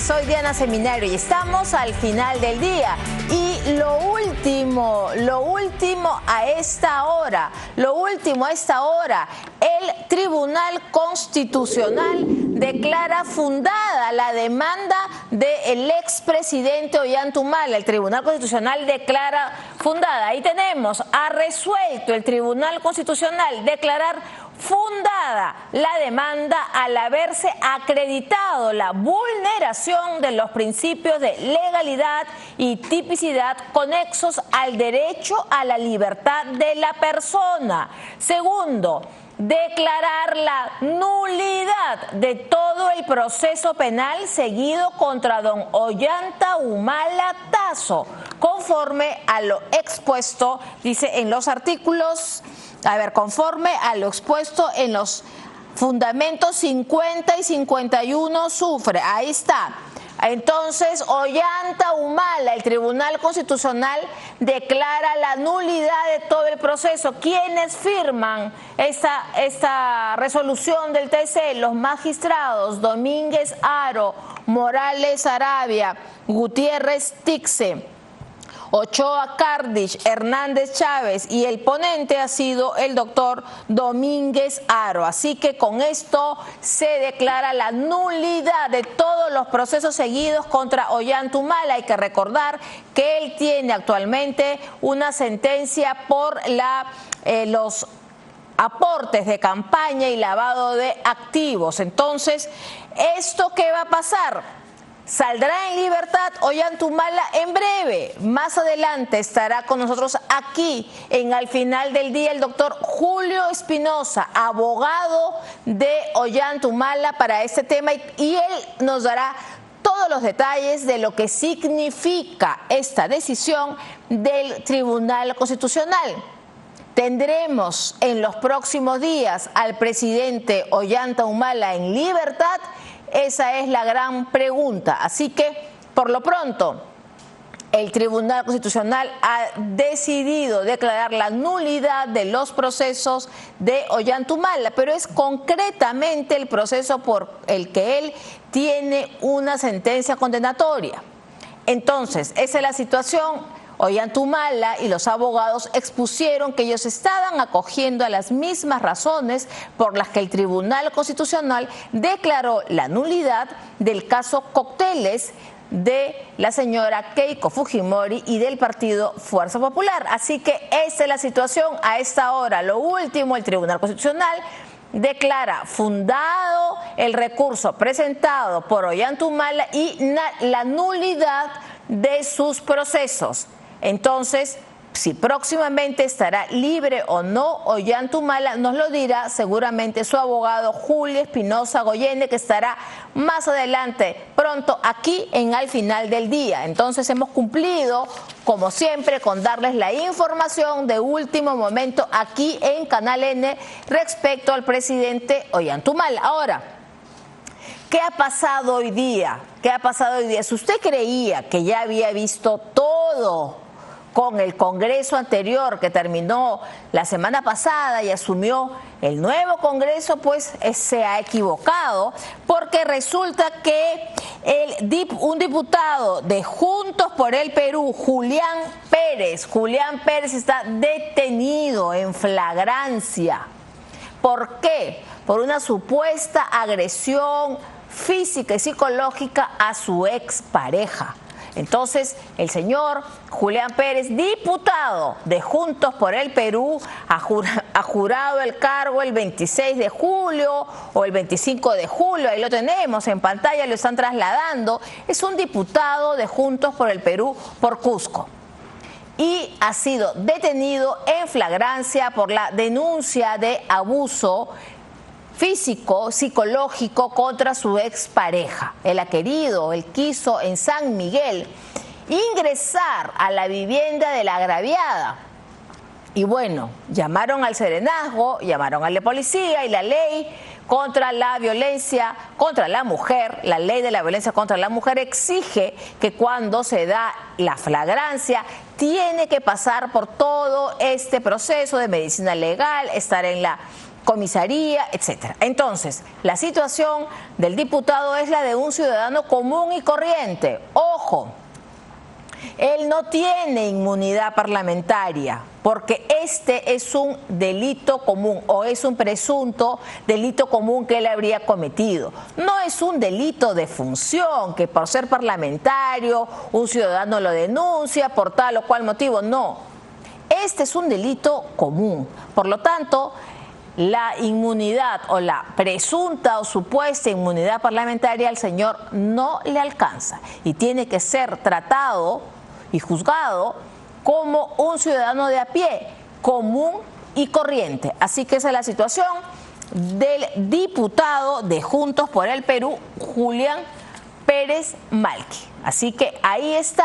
soy Diana Seminario y estamos al final del día. Y lo último a esta hora, el Tribunal Constitucional declara fundada la demanda del expresidente Ollanta Humala. El Tribunal Constitucional declara fundada. Ahí tenemos, ha resuelto el Tribunal Constitucional declarar fundada la demanda al haberse acreditado la vulneración de los principios de legalidad y tipicidad conexos al derecho a la libertad de la persona. Segundo, declarar la nulidad de todo el proceso penal seguido contra don Ollanta Humala Tazo, conforme a lo expuesto, dice en los artículos, conforme a lo expuesto en los fundamentos 50 y 51 sufre. Ahí está. Entonces, Ollanta Humala, el Tribunal Constitucional declara la nulidad de todo el proceso. ¿Quiénes firman esta resolución del TC? Los magistrados Domínguez Haro, Morales Arabia, Gutiérrez Tixe, Ochoa Cardich, Hernández Chávez, y el ponente ha sido el doctor Domínguez Haro. Así que con esto se declara la nulidad de todos los procesos seguidos contra Ollanta Humala. Hay que recordar que él tiene actualmente una sentencia por los aportes de campaña y lavado de activos. Entonces, ¿esto qué va a pasar? Saldrá en libertad Ollanta Humala en breve. Más adelante estará con nosotros aquí Al Final del Día el doctor Julio Espinosa, abogado de Ollanta Humala para este tema, y él nos dará todos los detalles de lo que significa esta decisión del Tribunal Constitucional. ¿Tendremos en los próximos días al presidente Ollanta Humala en libertad? Esa es la gran pregunta. Así que, por lo pronto, el Tribunal Constitucional ha decidido declarar la nulidad de los procesos de Ollanta Humala, pero es concretamente el proceso por el que él tiene una sentencia condenatoria. Entonces, esa es la situación. Ollanta Humala y los abogados expusieron que ellos estaban acogiendo a las mismas razones por las que el Tribunal Constitucional declaró la nulidad del caso Cócteles de la señora Keiko Fujimori y del partido Fuerza Popular. Así que esa es la situación a esta hora. Lo último, el Tribunal Constitucional declara fundado el recurso presentado por Ollanta Humala y la nulidad de sus procesos. Entonces, si próximamente estará libre o no Ollanta Humala, nos lo dirá seguramente su abogado Julio Espinosa Goyene, que estará más adelante, pronto, aquí en Al Final del Día. Entonces hemos cumplido, como siempre, con darles la información de último momento aquí en Canal N respecto al presidente Ollanta Humala. Ahora, ¿qué ha pasado hoy día? Si usted creía que ya había visto todo con el Congreso anterior que terminó la semana pasada y asumió el nuevo Congreso, pues se ha equivocado, porque resulta que un diputado de Juntos por el Perú, Julián Pérez está detenido en flagrancia. ¿Por qué? Por una supuesta agresión física y psicológica a su expareja. Entonces, el señor Julián Pérez, diputado de Juntos por el Perú, ha jurado el cargo el 26 de julio o el 25 de julio, ahí lo tenemos en pantalla, lo están trasladando. Es un diputado de Juntos por el Perú por Cusco y ha sido detenido en flagrancia por la denuncia de abuso físico, psicológico contra su expareja. Él quiso en San Miguel ingresar a la vivienda de la agraviada. Y bueno, llamaron al serenazgo, llamaron a la policía y la ley contra la violencia contra la mujer, la ley de la violencia contra la mujer exige que cuando se da la flagrancia tiene que pasar por todo este proceso de medicina legal, estar en la comisaría, etcétera. Entonces, la situación del diputado es la de un ciudadano común y corriente. Ojo, él no tiene inmunidad parlamentaria porque este es un delito común o es un presunto delito común que él habría cometido. No es un delito de función que por ser parlamentario un ciudadano lo denuncia por tal o cual motivo, no. Este es un delito común. Por lo tanto, la inmunidad o la presunta o supuesta inmunidad parlamentaria al señor no le alcanza y tiene que ser tratado y juzgado como un ciudadano de a pie, común y corriente. Así que esa es la situación del diputado de Juntos por el Perú, Julián Pérez Malqui. Así que ahí está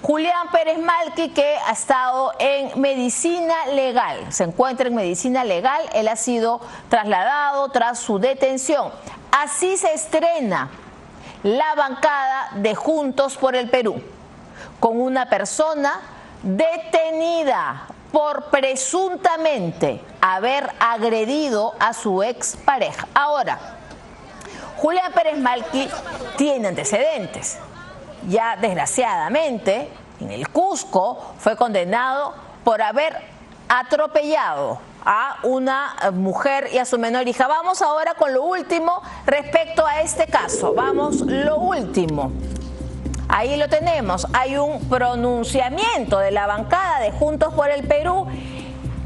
Julián Pérez Malqui, que ha estado en medicina legal, se encuentra en medicina legal, él ha sido trasladado tras su detención. Así se estrena la bancada de Juntos por el Perú, con una persona detenida por presuntamente haber agredido a su expareja. Ahora, Julián Pérez Malqui tiene antecedentes. Ya desgraciadamente en el Cusco fue condenado por haber atropellado a una mujer y a su menor hija. Vamos ahora con lo último respecto a este caso. Vamos, lo último. Ahí lo tenemos. Hay un pronunciamiento de la bancada de Juntos por el Perú.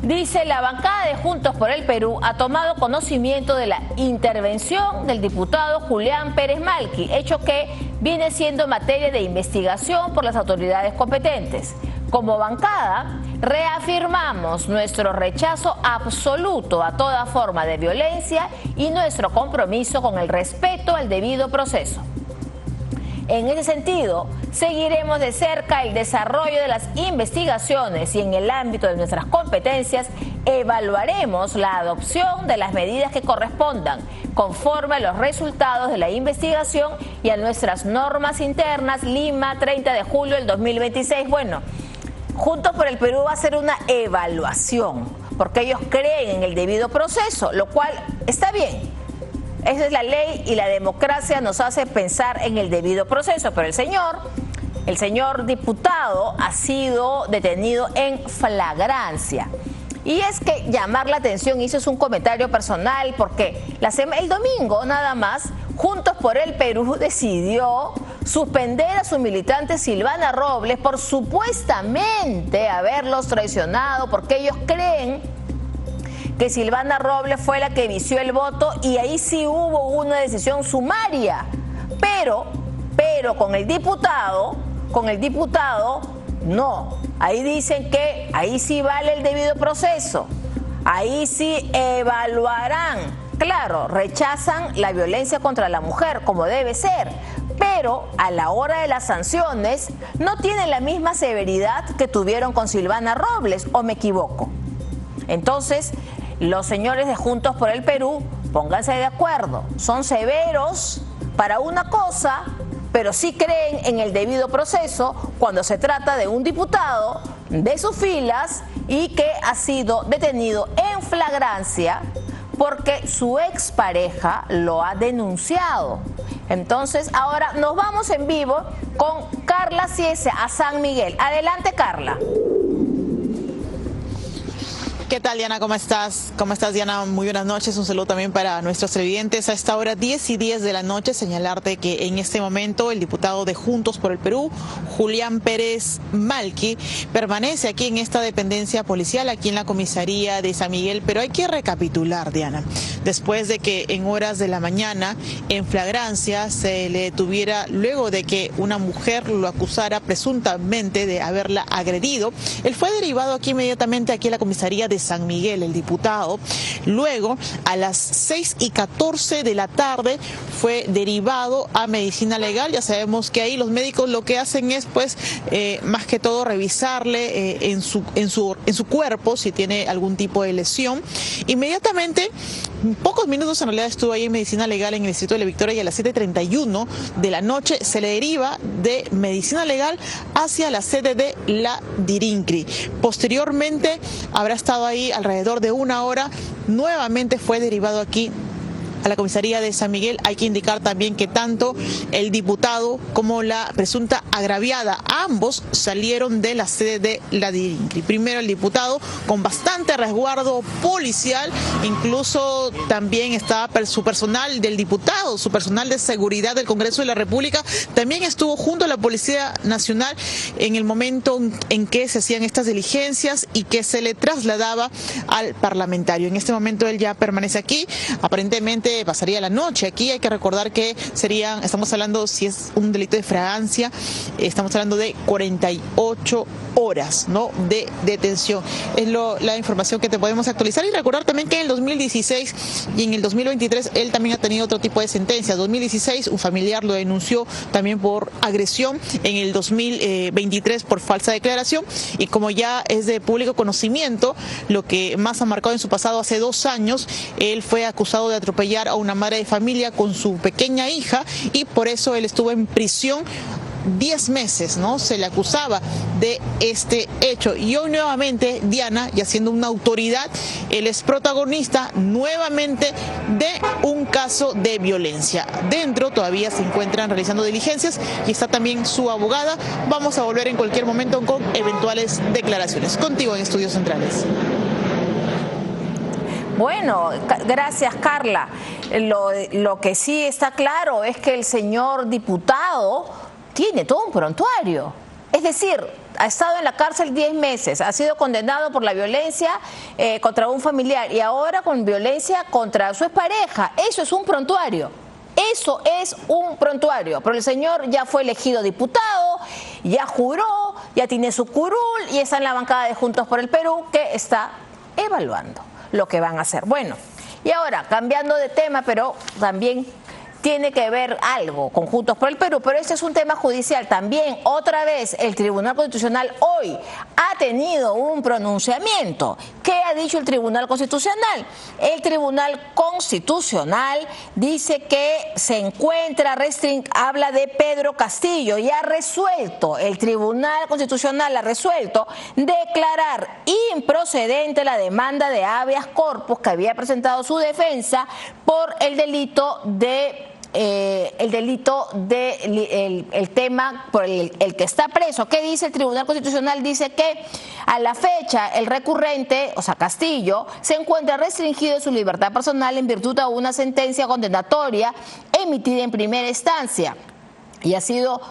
Dice: la bancada de Juntos por el Perú ha tomado conocimiento de la intervención del diputado Julián Pérez Malqui, hecho que viene siendo materia de investigación por las autoridades competentes. Como bancada, reafirmamos nuestro rechazo absoluto a toda forma de violencia y nuestro compromiso con el respeto al debido proceso. En ese sentido, seguiremos de cerca el desarrollo de las investigaciones y en el ámbito de nuestras competencias evaluaremos la adopción de las medidas que correspondan conforme a los resultados de la investigación y a nuestras normas internas. Lima, 30 de julio del 2026. Bueno, Juntos por el Perú va a hacer una evaluación porque ellos creen en el debido proceso, lo cual está bien. Esa es la ley y la democracia nos hace pensar en el debido proceso, pero el señor diputado ha sido detenido en flagrancia. Y es que llamar la atención, y eso es un comentario personal, porque el domingo nada más, Juntos por el Perú decidió suspender a su militante Silvana Robles por supuestamente haberlos traicionado, porque ellos creen que Silvana Robles fue la que vició el voto y ahí sí hubo una decisión sumaria. Pero con el diputado, no. Ahí dicen que ahí sí vale el debido proceso. Ahí sí evaluarán. Claro, rechazan la violencia contra la mujer, como debe ser. Pero a la hora de las sanciones no tienen la misma severidad que tuvieron con Silvana Robles, ¿o me equivoco? Entonces, los señores de Juntos por el Perú, pónganse de acuerdo, son severos para una cosa, pero sí creen en el debido proceso cuando se trata de un diputado de sus filas y que ha sido detenido en flagrancia porque su expareja lo ha denunciado. Entonces, ahora nos vamos en vivo con Carla Ciese a San Miguel. Adelante, Carla. ¿Qué tal, Diana? ¿Cómo estás? ¿Cómo estás, Diana? Muy buenas noches. Un saludo también para nuestros televidentes. A esta hora 10:10 de la noche, señalarte que en este momento el diputado de Juntos por el Perú, Julián Pérez Malqui, permanece aquí en esta dependencia policial, aquí en la comisaría de San Miguel. Pero hay que recapitular, Diana. Después de que en horas de la mañana, en flagrancia, se le detuviera luego de que una mujer lo acusara presuntamente de haberla agredido, él fue derivado aquí inmediatamente aquí a la comisaría de San Miguel, el diputado. Luego, a las 6:14 de la tarde, fue derivado a medicina legal. Ya sabemos que ahí los médicos lo que hacen es, pues, más que todo revisarle en su cuerpo si tiene algún tipo de lesión. Inmediatamente, pocos minutos en realidad estuvo ahí en medicina legal en el distrito de La Victoria y a las 7:31 de la noche se le deriva de medicina legal hacia la sede de la Dirincri. Posteriormente habrá estado ahí alrededor de 1 hora, nuevamente fue derivado aquí a la comisaría de San Miguel. Hay que indicar también que tanto el diputado como la presunta agraviada, ambos salieron de la sede de la DIRINCRI. Primero el diputado con bastante resguardo policial, incluso también estaba su personal del diputado, su personal de seguridad del Congreso de la República, también estuvo junto a la Policía Nacional en el momento en que se hacían estas diligencias y que se le trasladaba al parlamentario. En este momento él ya permanece aquí, aparentemente pasaría la noche aquí. Hay que recordar que estamos hablando, si es un delito de fragancia, estamos hablando de 48 horas, ¿no?, de detención. Es la información que te podemos actualizar, y recordar también que en el 2016 y en el 2023 él también ha tenido otro tipo de sentencias. En 2016 un familiar lo denunció también por agresión, en el 2023 por falsa declaración, y como ya es de público conocimiento, lo que más ha marcado en su pasado, hace 2 años, él fue acusado de atropellar a una madre de familia con su pequeña hija, y por eso él estuvo en prisión 10 meses, ¿no? Se le acusaba de este hecho. Y hoy nuevamente, Diana, ya siendo una autoridad, él es protagonista nuevamente de un caso de violencia. Dentro todavía se encuentran realizando diligencias y está también su abogada. Vamos a volver en cualquier momento con eventuales declaraciones. Contigo en Estudios Centrales. Bueno, gracias, Carla. Lo que sí está claro es que el señor diputado tiene todo un prontuario. Es decir, ha estado en la cárcel 10 meses, ha sido condenado por la violencia contra un familiar y ahora con violencia contra su expareja. Eso es un prontuario. Eso es un prontuario. Pero el señor ya fue elegido diputado, ya juró, ya tiene su curul y está en la bancada de Juntos por el Perú, que está evaluando lo que van a hacer. Bueno, y ahora, cambiando de tema, pero también tiene que ver algo con Juntos por el Perú, pero este es un tema judicial. También, otra vez, el Tribunal Constitucional hoy ha tenido un pronunciamiento. ¿Qué ha dicho el Tribunal Constitucional? El Tribunal Constitucional dice que se encuentra habla de Pedro Castillo y ha resuelto, el Tribunal Constitucional ha resuelto declarar improcedente la demanda de habeas corpus que había presentado su defensa por el delito el tema por el que está preso. ¿Qué dice el Tribunal Constitucional? Dice que a la fecha el recurrente, o sea Castillo, se encuentra restringido en su libertad personal en virtud de una sentencia condenatoria emitida en primera instancia y ha sido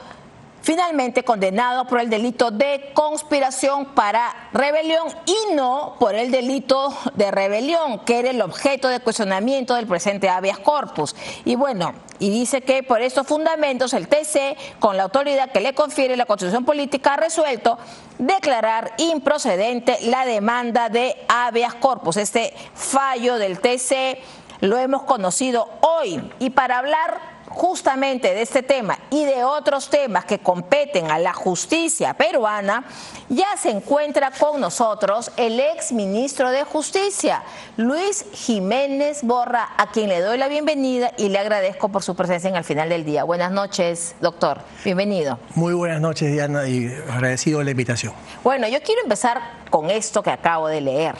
finalmente condenado por el delito de conspiración para rebelión y no por el delito de rebelión, que era el objeto de cuestionamiento del presente habeas corpus. Y bueno, y dice que por estos fundamentos el TC, con la autoridad que le confiere la Constitución Política, ha resuelto declarar improcedente la demanda de habeas corpus. Este fallo del TC lo hemos conocido hoy. Y para hablar justamente de este tema y de otros temas que competen a la justicia peruana, ya se encuentra con nosotros el ex ministro de Justicia, Luis Jiménez Borra, a quien le doy la bienvenida y le agradezco por su presencia en Al Final del Día. Buenas noches, doctor. Bienvenido. Muy buenas noches, Diana, y agradecido la invitación. Bueno, yo quiero empezar con esto que acabo de leer,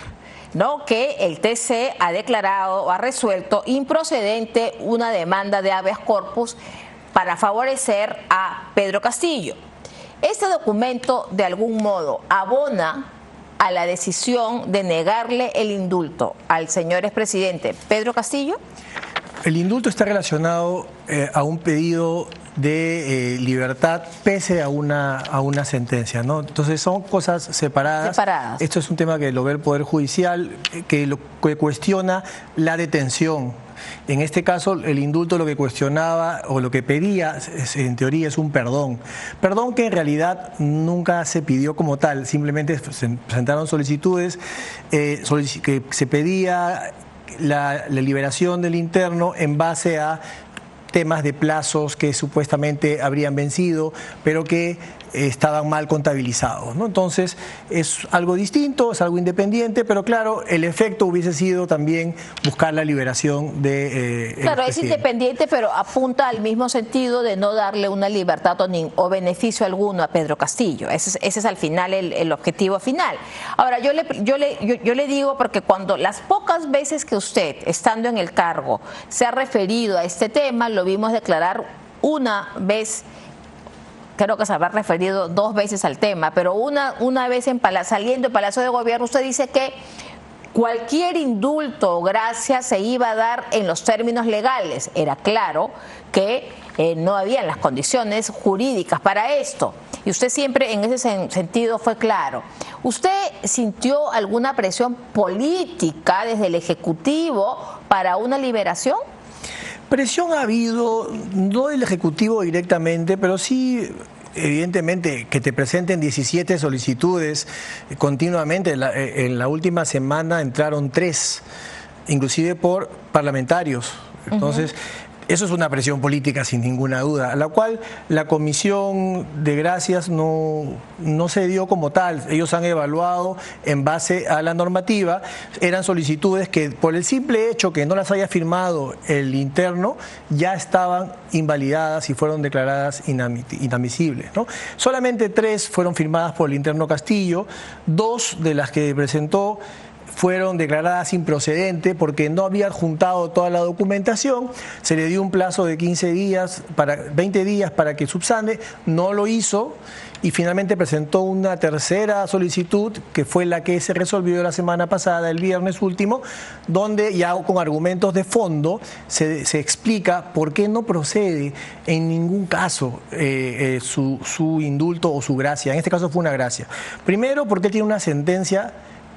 ¿no? Que el TC ha declarado o ha resuelto improcedente una demanda de habeas corpus para favorecer a Pedro Castillo. Este documento, de algún modo, abona a la decisión de negarle el indulto al señor expresidente Pedro Castillo. El indulto está relacionado a un pedido de libertad pese a una sentencia, ¿no? Entonces son cosas separadas. Esto es un tema que lo ve el Poder Judicial, que cuestiona la detención. En este caso, el indulto lo que cuestionaba o lo que pedía, en teoría, es un perdón. Perdón que en realidad nunca se pidió como tal, simplemente se presentaron solicitudes que se pedía la liberación del interno en base a temas de plazos que supuestamente habrían vencido, pero que estaban mal contabilizados, ¿no? Entonces es algo distinto, es algo independiente, pero claro, el efecto hubiese sido también buscar la liberación de... Claro, es independiente, pero apunta al mismo sentido de no darle una libertad o beneficio alguno a Pedro Castillo. Ese es al final el objetivo final. Ahora, yo le digo, porque cuando las pocas veces que usted, estando en el cargo, se ha referido a este tema, lo vimos declarar una vez. Creo que se habrá referido 2 veces al tema, pero una vez saliendo del Palacio de Gobierno, usted dice que cualquier indulto o gracia se iba a dar en los términos legales. Era claro que no habían las condiciones jurídicas para esto. Y usted siempre en ese sentido fue claro. ¿Usted sintió alguna presión política desde el Ejecutivo para una liberación? Presión ha habido, no del Ejecutivo directamente, pero sí, evidentemente, que te presenten 17 solicitudes continuamente. En la última semana entraron 3, inclusive por parlamentarios. Entonces, eso es una presión política sin ninguna duda, a la cual la Comisión de Gracias no se dio como tal. Ellos han evaluado en base a la normativa. Eran solicitudes que por el simple hecho que no las haya firmado el interno ya estaban invalidadas y fueron declaradas inadmisibles, ¿no? Solamente 3 fueron firmadas por el interno Castillo, 2 de las que presentó fueron declaradas improcedentes porque no había juntado toda la documentación. Se le dio un plazo de 20 días para que subsane, no lo hizo y finalmente presentó una tercera solicitud que fue la que se resolvió la semana pasada, el viernes último, donde ya con argumentos de fondo se explica por qué no procede en ningún caso su indulto o su gracia. En este caso fue una gracia. Primero porque tiene una sentencia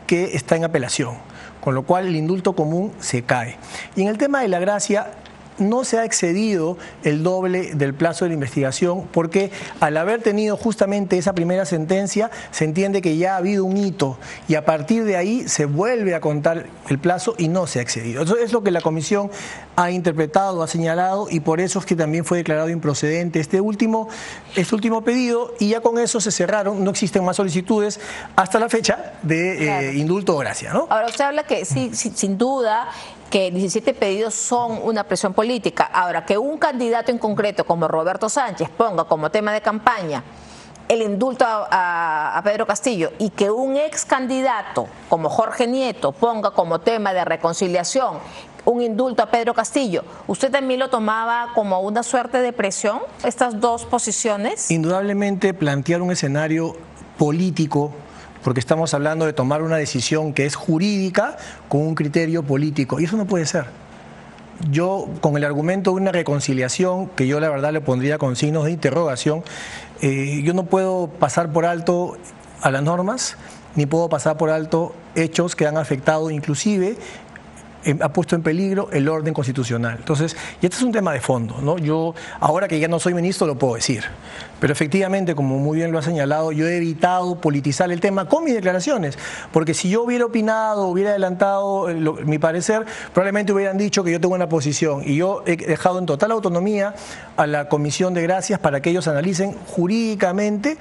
que está en apelación, con lo cual el indulto común se cae. Y en el tema de la gracia no se ha excedido el doble del plazo de la investigación porque al haber tenido justamente esa primera sentencia se entiende que ya ha habido un hito y a partir de ahí se vuelve a contar el plazo y no se ha excedido. Eso es lo que la Comisión ha interpretado, ha señalado y por eso es que también fue declarado improcedente este último pedido y ya con eso se cerraron, no existen más solicitudes hasta la fecha de indulto o gracia, ¿no? Ahora usted habla que sí, sin duda que 17 pedidos son una presión política. Ahora, que un candidato en concreto como Roberto Sánchez ponga como tema de campaña el indulto a Pedro Castillo y que un ex candidato como Jorge Nieto ponga como tema de reconciliación un indulto a Pedro Castillo, ¿usted también lo tomaba como una suerte de presión, estas dos posiciones? Indudablemente plantear un escenario político, porque estamos hablando de tomar una decisión que es jurídica con un criterio político, y eso no puede ser. Yo, con el argumento de una reconciliación, que yo la verdad le pondría con signos de interrogación, yo no puedo pasar por alto a las normas, ni puedo pasar por alto hechos que han afectado inclusive, ha puesto en peligro el orden constitucional. Entonces, y este es un tema de fondo, ¿no? Yo, ahora que ya no soy ministro, lo puedo decir. Pero efectivamente, como muy bien lo ha señalado, yo he evitado politizar el tema con mis declaraciones. Porque si yo hubiera opinado, hubiera adelantado mi parecer, probablemente hubieran dicho que yo tengo una posición. Y yo he dejado en total autonomía a la Comisión de Gracias para que ellos analicen jurídicamente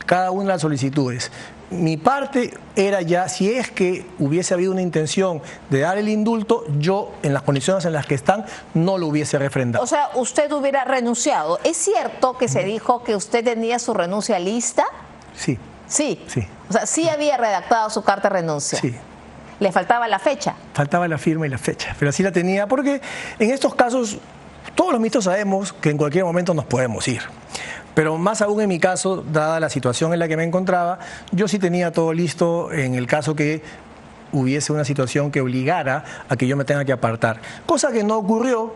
cada una de las solicitudes. Mi parte era ya, si es que hubiese habido una intención de dar el indulto, yo, en las condiciones en las que están, no lo hubiese refrendado. O sea, usted hubiera renunciado. ¿Es cierto que se dijo que usted tenía su renuncia lista? Sí. Sí. Sí. O sea, sí había redactado su carta de renuncia. Sí. ¿Le faltaba la fecha? Faltaba la firma y la fecha, pero sí la tenía, porque en estos casos todos los ministros sabemos que en cualquier momento nos podemos ir. Pero más aún en mi caso, dada la situación en la que me encontraba, yo sí tenía todo listo en el caso que hubiese una situación que obligara a que yo me tenga que apartar. Cosa que no ocurrió.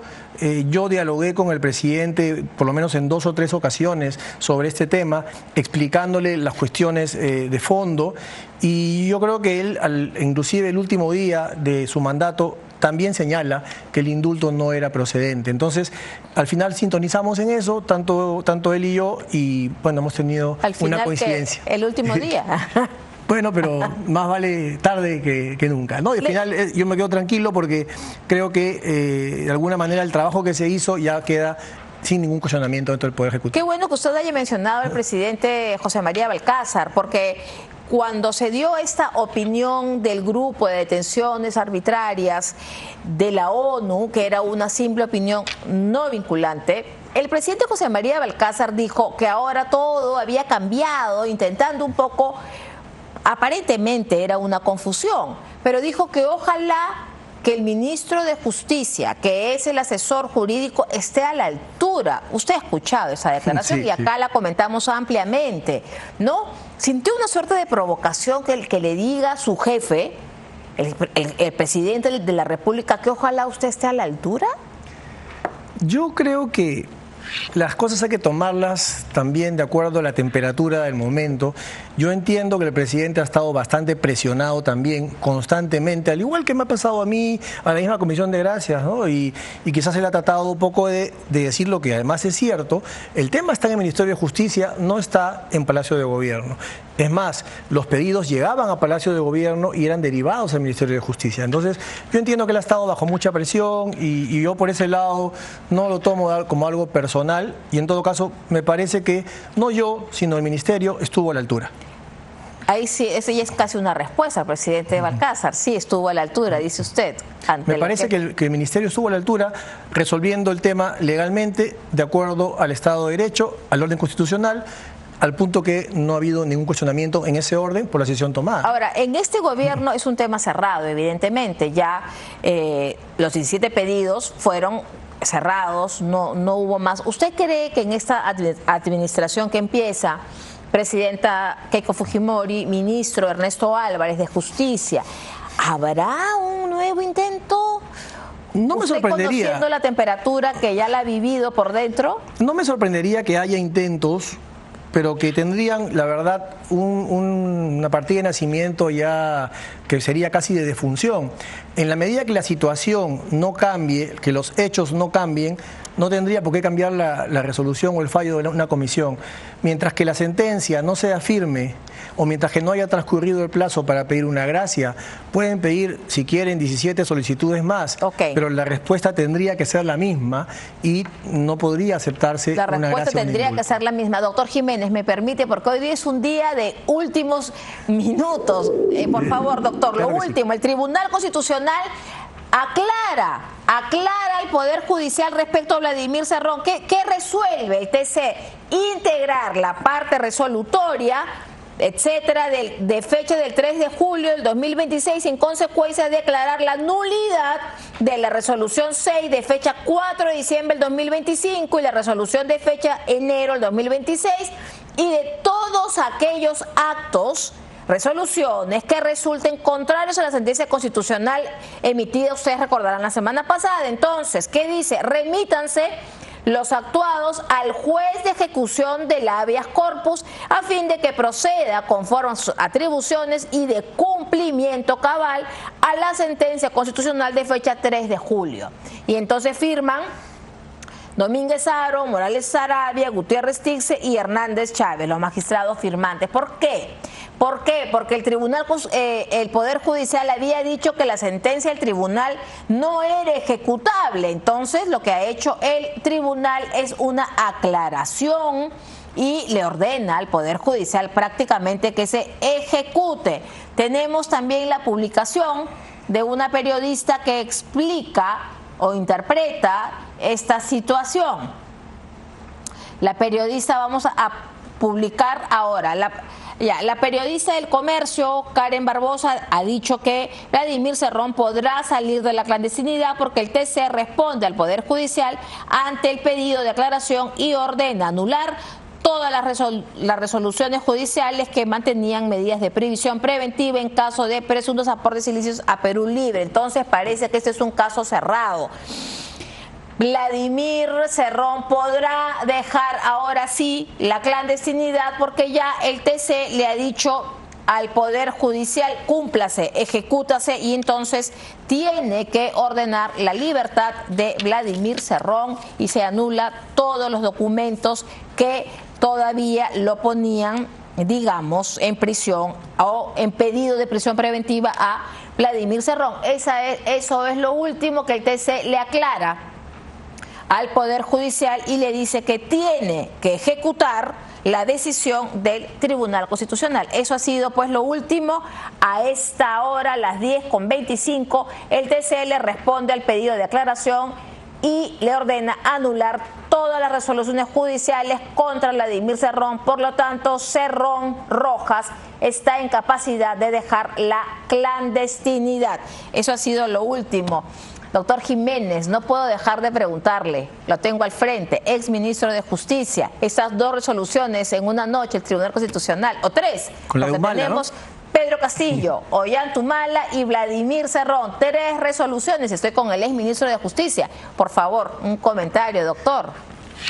Yo dialogué con el presidente por lo menos en 2 o 3 ocasiones sobre este tema, explicándole las cuestiones de fondo, y yo creo que él, inclusive el último día de su mandato, también señala que el indulto no era procedente. Entonces, al final sintonizamos en eso, tanto él y yo, y bueno, hemos tenido una coincidencia. El último día. Bueno, pero más vale tarde que nunca, ¿no? Y al final yo me quedo tranquilo porque creo que de alguna manera el trabajo que se hizo ya queda sin ningún cuestionamiento dentro del Poder Ejecutivo. Qué bueno que usted haya mencionado al presidente José María Balcázar, porque cuando se dio esta opinión del grupo de detenciones arbitrarias de la ONU, que era una simple opinión no vinculante, el presidente José María Balcázar dijo que ahora todo había cambiado, intentando un poco, aparentemente era una confusión, pero dijo que ojalá que el ministro de Justicia, que es el asesor jurídico, esté a la altura. Usted ha escuchado esa declaración y acá la comentamos ampliamente, ¿no? ¿Sintió una suerte de provocación que le diga a su jefe, el presidente de la República, que ojalá usted esté a la altura? Yo creo que las cosas hay que tomarlas también de acuerdo a la temperatura del momento. Yo entiendo que el presidente ha estado bastante presionado también, constantemente, al igual que me ha pasado a mí, a la misma Comisión de Gracias, ¿no? Y quizás él ha tratado un poco de decir lo que además es cierto. El tema está en el Ministerio de Justicia, no está en Palacio de Gobierno. Es más, los pedidos llegaban a Palacio de Gobierno y eran derivados al Ministerio de Justicia. Entonces, yo entiendo que él ha estado bajo mucha presión y yo por ese lado no lo tomo como algo personal, y en todo caso me parece que no yo, sino el Ministerio estuvo a la altura. Ahí sí, eso ya es casi una respuesta al presidente Balcázar. Sí, estuvo a la altura, dice usted. Me parece que el Ministerio estuvo a la altura resolviendo el tema legalmente, de acuerdo al Estado de Derecho, al orden constitucional, al punto que no ha habido ningún cuestionamiento en ese orden por la decisión tomada. Ahora, en este gobierno es un tema cerrado, evidentemente. Ya los 17 pedidos fueron cerrados, no hubo más. ¿Usted cree que en esta administración que empieza, presidenta Keiko Fujimori, ministro Ernesto Álvarez de Justicia, habrá un nuevo intento? No me sorprendería. Conociendo la temperatura que ya la ha vivido por dentro. No me sorprendería que haya intentos, pero que tendrían, la verdad, una partida de nacimiento ya que sería casi de defunción. En la medida que la situación no cambie, que los hechos no cambien, no tendría por qué cambiar la resolución o el fallo de una comisión. Mientras que la sentencia no sea firme o mientras que no haya transcurrido el plazo para pedir una gracia, pueden pedir, si quieren, 17 solicitudes más, pero la respuesta tendría que ser la misma y no podría aceptarse una gracia. La respuesta tendría que ser la misma. Doctor Jiménez, me permite, porque hoy día es un día de últimos minutos. Por favor, doctor, claro, lo último, el Tribunal Constitucional aclara al Poder Judicial respecto a Vladimir Cerrón. ¿Qué resuelve el TC? Integrar la parte resolutoria, etcétera, de fecha del 3 de julio del 2026, en consecuencia de declarar la nulidad de la resolución 6 de fecha 4 de diciembre del 2025 y la resolución de fecha enero del 2026, y de todos aquellos actos, resoluciones que resulten contrarios a la sentencia constitucional emitida, ustedes recordarán, la semana pasada. Entonces, ¿qué dice? Remítanse los actuados al juez de ejecución del habeas corpus a fin de que proceda conforme a sus atribuciones y de cumplimiento cabal a la sentencia constitucional de fecha 3 de julio. Y entonces firman Domínguez Aro, Morales Sarabia, Gutiérrez Tixe y Hernández Chávez, los magistrados firmantes. ¿Por qué? ¿Por qué? Porque el Poder Judicial había dicho que la sentencia del tribunal no era ejecutable. Entonces, lo que ha hecho el tribunal es una aclaración y le ordena al Poder Judicial prácticamente que se ejecute. Tenemos también la publicación de una periodista que explica o interpreta esta situación. La periodista, vamos a publicar ahora, la periodista del Comercio, Karen Barbosa, ha dicho que Vladimir Cerrón podrá salir de la clandestinidad porque el TC responde al Poder Judicial ante el pedido de aclaración y ordena anular todas las resoluciones judiciales que mantenían medidas de previsión preventiva en caso de presuntos aportes ilícitos a Perú Libre. Entonces parece que este es un caso cerrado. Vladimir Cerrón podrá dejar ahora sí la clandestinidad porque ya el TC le ha dicho al Poder Judicial: cúmplase, ejecútase, y entonces tiene que ordenar la libertad de Vladimir Cerrón y se anula todos los documentos que todavía lo ponían, digamos, en prisión o en pedido de prisión preventiva a Vladimir Cerrón. Eso es lo último que el TC le aclara al Poder Judicial y le dice que tiene que ejecutar la decisión del Tribunal Constitucional. Eso ha sido pues lo último. A esta hora, las 10:25, el TCE le responde al pedido de aclaración y le ordena anular todas las resoluciones judiciales contra Vladimir Cerrón. Por lo tanto, Cerrón Rojas está en capacidad de dejar la clandestinidad. Eso ha sido lo último. Doctor Jiménez, no puedo dejar de preguntarle, lo tengo al frente, ex ministro de Justicia, esas 2 resoluciones en una noche, el Tribunal Constitucional, o 3, con la de Humala, tenemos, ¿no? Pedro Castillo, Ollantumala y Vladimir Cerrón, 3 resoluciones, estoy con el ex ministro de Justicia. Por favor, un comentario, doctor.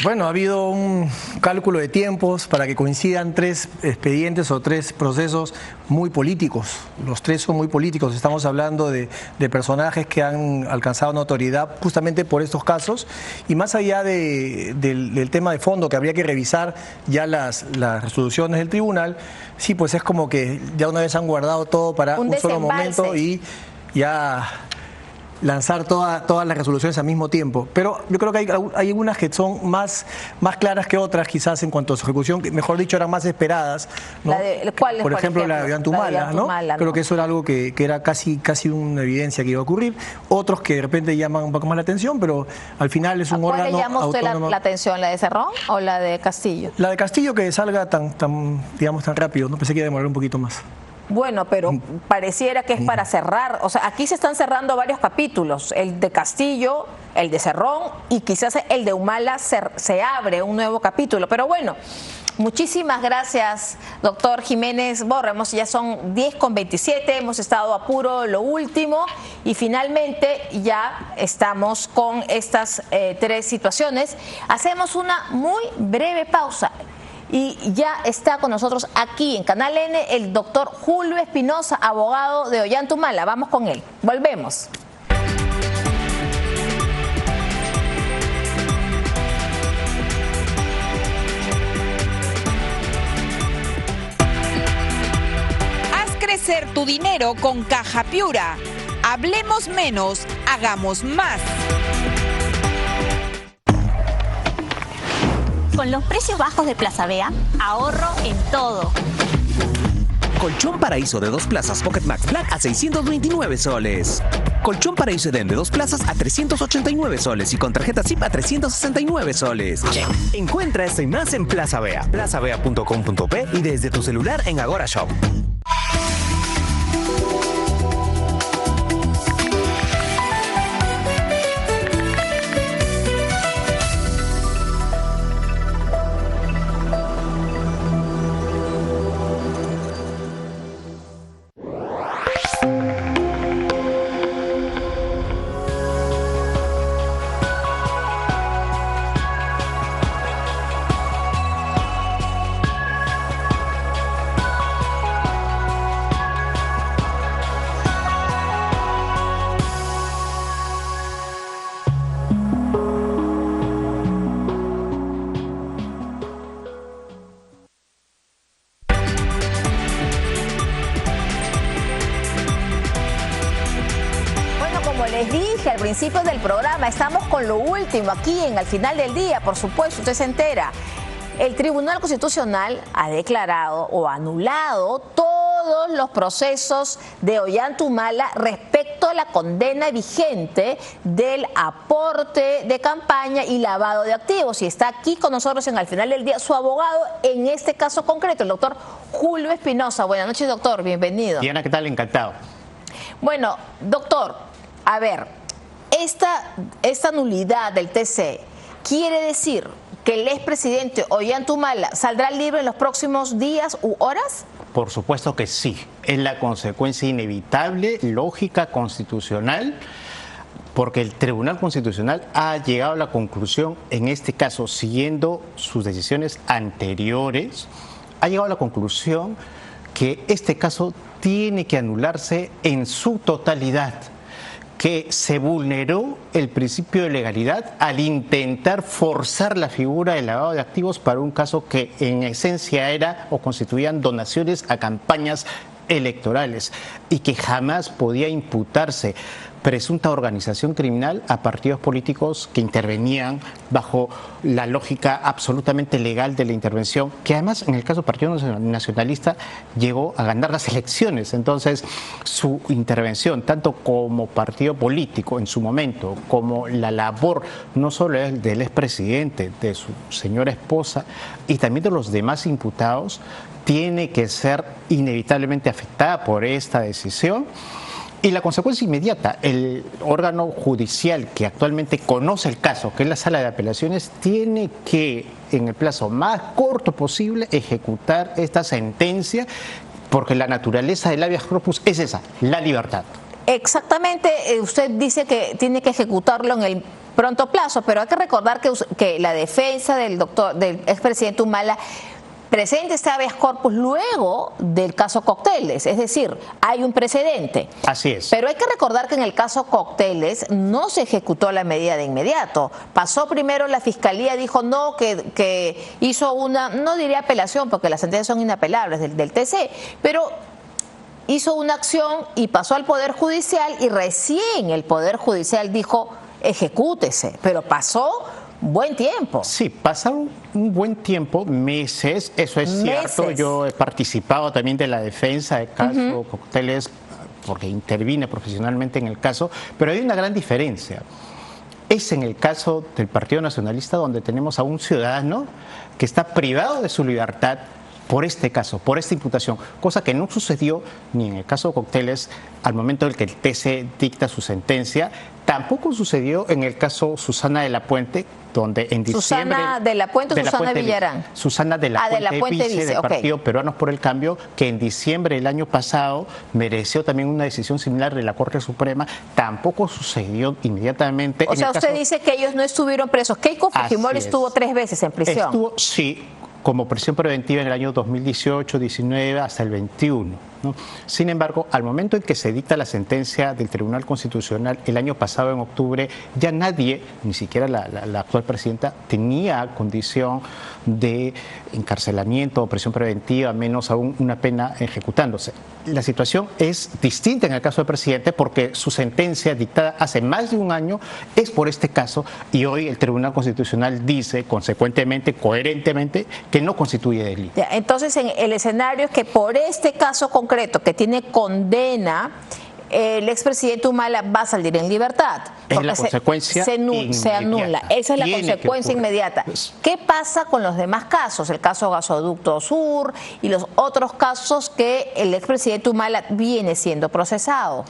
Bueno, ha habido un cálculo de tiempos para que coincidan 3 expedientes o 3 procesos muy políticos. Los 3 son muy políticos. Estamos hablando de personajes que han alcanzado notoriedad justamente por estos casos. Y más allá del tema de fondo, que habría que revisar ya las resoluciones del tribunal, sí, pues es como que ya una vez han guardado todo para un solo momento y ya lanzar todas las resoluciones al mismo tiempo. Pero yo creo que hay algunas que son más claras que otras, quizás en cuanto a su ejecución, que mejor dicho eran más esperadas, ¿no? Por ejemplo, la de Ollantumala, ¿no? Creo que eso era algo que era casi una evidencia que iba a ocurrir. Otros que de repente llaman un poco más la atención, pero al final es un órgano ¿Cuál le llama usted la atención? ¿La de Cerrón o la de Castillo? La de Castillo, que salga tan rápido, ¿no? Pensé que iba a demorar un poquito más. Bueno, pero pareciera que es para cerrar, o sea, aquí se están cerrando varios capítulos, el de Castillo, el de Cerrón y quizás el de Humala se abre un nuevo capítulo, pero bueno, muchísimas gracias, doctor Jiménez Borra. Ya son 10:27, hemos estado a puro lo último y finalmente ya estamos con estas 3 situaciones. Hacemos una muy breve pausa. Y ya está con nosotros aquí en Canal N el doctor Julio Espinosa, abogado de Ollantumala. Vamos con él. Volvemos. Haz crecer tu dinero con Caja Piura. Hablemos menos, hagamos más. Con los precios bajos de Plaza Vea, ahorro en todo. Colchón Paraíso de 2 plazas Pocket Max Black a 629 soles. Colchón Paraíso Edén de 2 plazas a 389 soles y con tarjeta SIP a 369 soles. Encuentra esto y más en Plaza Vea, plazavea.com.p y desde tu celular en Agora Shop. Les dije al principio del programa, estamos con lo último aquí en Al Final del Día, por supuesto, usted se entera. El Tribunal Constitucional ha declarado o anulado todos los procesos de Ollantumala respecto a la condena vigente del aporte de campaña y lavado de activos. Y está aquí con nosotros en Al Final del Día su abogado en este caso concreto, el doctor Julio Espinosa. Buenas noches, doctor, bienvenido. Diana, ¿qué tal? Encantado. Bueno, doctor, a ver, esta nulidad del TC quiere decir que el expresidente Ollantumala saldrá libre en los próximos días u horas. Por supuesto que sí. Es la consecuencia inevitable, lógica, constitucional, porque el Tribunal Constitucional ha llegado a la conclusión, en este caso, siguiendo sus decisiones anteriores, ha llegado a la conclusión que este caso tiene que anularse en su totalidad, que se vulneró el principio de legalidad al intentar forzar la figura del lavado de activos para un caso que en esencia era o constituían donaciones a campañas electorales y que jamás podía imputarse presunta organización criminal a partidos políticos que intervenían bajo la lógica absolutamente legal de la intervención, que además en el caso del Partido Nacionalista llegó a ganar las elecciones. Entonces su intervención, tanto como partido político en su momento, como la labor no solo del expresidente, de su señora esposa y también de los demás imputados, tiene que ser inevitablemente afectada por esta decisión. Y la consecuencia inmediata, el órgano judicial que actualmente conoce el caso, que es la Sala de Apelaciones, tiene que, en el plazo más corto posible, ejecutar esta sentencia, porque la naturaleza del habeas corpus es esa, la libertad. Exactamente, usted dice que tiene que ejecutarlo en el pronto plazo, pero hay que recordar que la defensa del expresidente Humala presenta este habeas corpus luego del caso Cocteles, es decir, hay un precedente. Así es. Pero hay que recordar que en el caso Cocteles no se ejecutó la medida de inmediato. Pasó primero, la fiscalía dijo no, que hizo una, no diría apelación porque las sentencias son inapelables del TC, pero hizo una acción y pasó al Poder Judicial y recién el Poder Judicial dijo ejecútese, pero pasó buen tiempo. Sí, pasaron un buen tiempo, meses, eso es cierto. Yo he participado también de la defensa del caso Cocteles porque intervine profesionalmente en el caso, pero hay una gran diferencia. Es en el caso del Partido Nacionalista donde tenemos a un ciudadano que está privado de su libertad por este caso, por esta imputación, cosa que no sucedió ni en el caso de Cocteles al momento en que el TC dicta su sentencia, tampoco sucedió en el caso Susana de la Puente, donde en diciembre... ¿Susana de la Puente o Susana Villarán? Susana de la Puente, vice del Partido Peruanos por el Cambio, que en diciembre del año pasado mereció también una decisión similar de la Corte Suprema, tampoco sucedió inmediatamente. O sea, usted dice que ellos no estuvieron presos. Keiko Fujimori estuvo 3 veces en prisión. Estuvo, sí, como prisión preventiva en el año 2018, 19 hasta el 21. ¿no? Sin embargo, al momento en que se dicta la sentencia del Tribunal Constitucional el año pasado, en octubre, ya nadie, ni siquiera la actual presidenta, tenía condición de encarcelamiento o prisión preventiva, menos aún una pena ejecutándose. La situación es distinta en el caso del presidente porque su sentencia dictada hace más de un año es por este caso y hoy el Tribunal Constitucional dice consecuentemente, coherentemente, que no constituye delito. Ya, entonces, en el escenario es que por este caso concreto que tiene condena, el expresidente Humala va a salir en libertad. Es la consecuencia se anula. Esa es la consecuencia inmediata. ¿Qué pasa con los demás casos? El caso Gasoducto Sur y los otros casos que el expresidente Humala viene siendo procesado.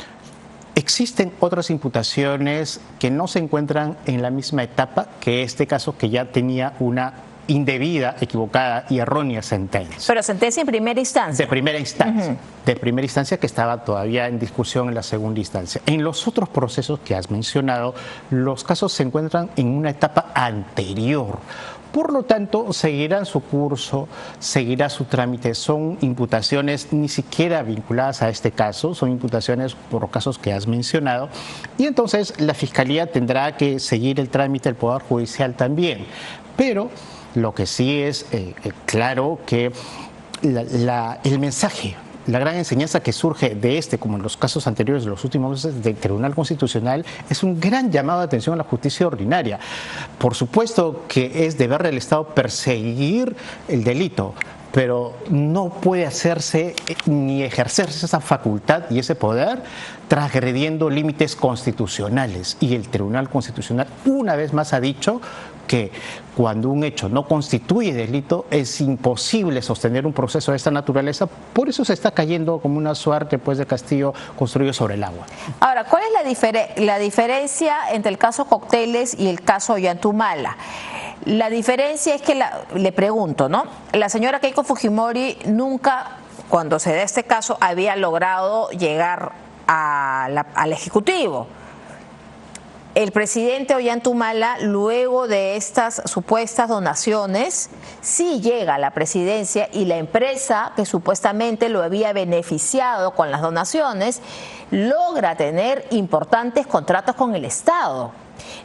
Existen otras imputaciones que no se encuentran en la misma etapa que este caso, que ya tenía una indebida, equivocada y errónea sentencia. Pero sentencia en primera instancia. De primera instancia. De primera instancia, que estaba todavía en discusión en la segunda instancia. En los otros procesos que has mencionado, los casos se encuentran en una etapa anterior. Por lo tanto, seguirán su curso, seguirá su trámite. Son imputaciones ni siquiera vinculadas a este caso, son imputaciones por casos que has mencionado. Y entonces la Fiscalía tendrá que seguir el trámite del Poder Judicial también. Pero lo que sí es claro que el mensaje, la gran enseñanza que surge de este, como en los casos anteriores de los últimos meses del Tribunal Constitucional, es un gran llamado de atención a la justicia ordinaria. Por supuesto que es deber del Estado perseguir el delito, pero no puede hacerse ni ejercerse esa facultad y ese poder transgrediendo límites constitucionales. Y el Tribunal Constitucional una vez más ha dicho que cuando un hecho no constituye delito es imposible sostener un proceso de esta naturaleza, por eso se está cayendo como una suerte pues de castillo construido sobre el agua. Ahora, ¿cuál es la diferencia entre el caso Cocteles y el caso Ollantumala? La diferencia es que, le pregunto, ¿no? La señora Keiko Fujimori nunca, cuando se da este caso, había logrado llegar al Ejecutivo. El presidente Ollantumala, luego de estas supuestas donaciones, sí llega a la presidencia y la empresa que supuestamente lo había beneficiado con las donaciones logra tener importantes contratos con el Estado.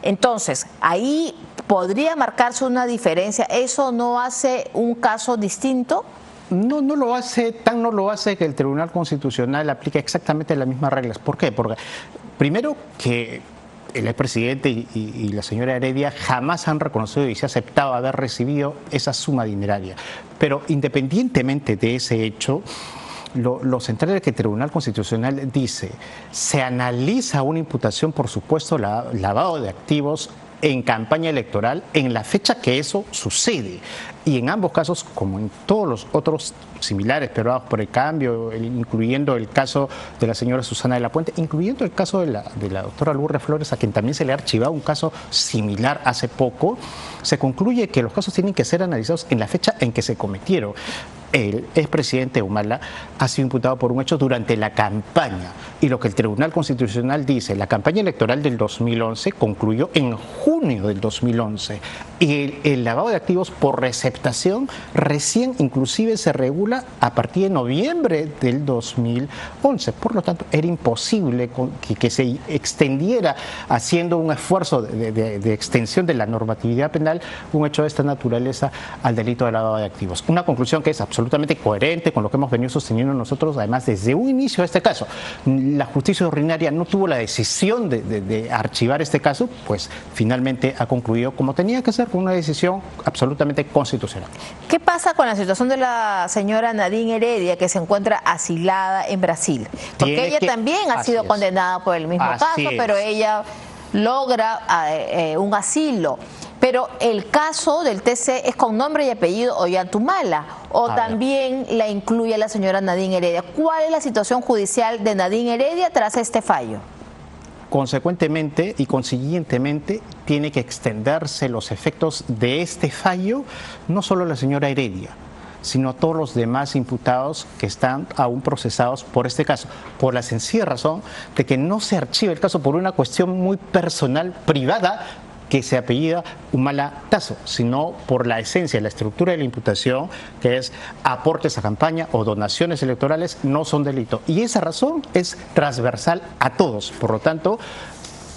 Entonces, ahí podría marcarse una diferencia. ¿Eso no hace un caso distinto? no lo hace que el Tribunal Constitucional aplique exactamente las mismas reglas. ¿Por qué? Porque primero que el expresidente y la señora Heredia jamás han reconocido y se ha aceptado haber recibido esa suma dineraria. Pero independientemente de ese hecho, lo central es que el Tribunal Constitucional dice, se analiza una imputación por supuesto lavado de activos en campaña electoral en la fecha que eso sucede. Y en ambos casos, como en todos los otros similares, pero por el cambio, incluyendo el caso de la señora Susana de la Puente, incluyendo el caso de la doctora Lourdes Flores, a quien también se le ha archivado un caso similar hace poco, se concluye que los casos tienen que ser analizados en la fecha en que se cometieron. El expresidente Humala ha sido imputado por un hecho durante la campaña, y lo que el Tribunal Constitucional dice, la campaña electoral del 2011 concluyó en junio del 2011, y el lavado de activos por receptación recién inclusive se regula a partir de noviembre del 2011. Por lo tanto, era imposible que se extendiera, haciendo un esfuerzo de extensión de la normatividad penal, un hecho de esta naturaleza al delito de lavado de activos. Una conclusión que es absolutamente coherente con lo que hemos venido sosteniendo nosotros, además desde un inicio de este caso. La justicia ordinaria no tuvo la decisión de archivar este caso, pues finalmente ha concluido como tenía que ser, con una decisión absolutamente constitucional. ¿Qué pasa con la situación de la señora Nadine Heredia, que se encuentra asilada en Brasil? Porque ella también ha sido condenada por el mismo caso, pero ella logra un asilo. Pero el caso del TC es con nombre y apellido Ollantumala, o también la incluye la señora Nadine Heredia. ¿Cuál es la situación judicial de Nadine Heredia tras este fallo? Consecuentemente y consiguientemente tiene que extenderse los efectos de este fallo no solo a la señora Heredia, sino a todos los demás imputados que están aún procesados por este caso, por la sencilla razón de que no se archiva el caso por una cuestión muy personal, privada, que se apellida Humala Tasso, sino por la esencia, la estructura de la imputación, que es aportes a campaña o donaciones electorales, no son delito. Y esa razón es transversal a todos. Por lo tanto,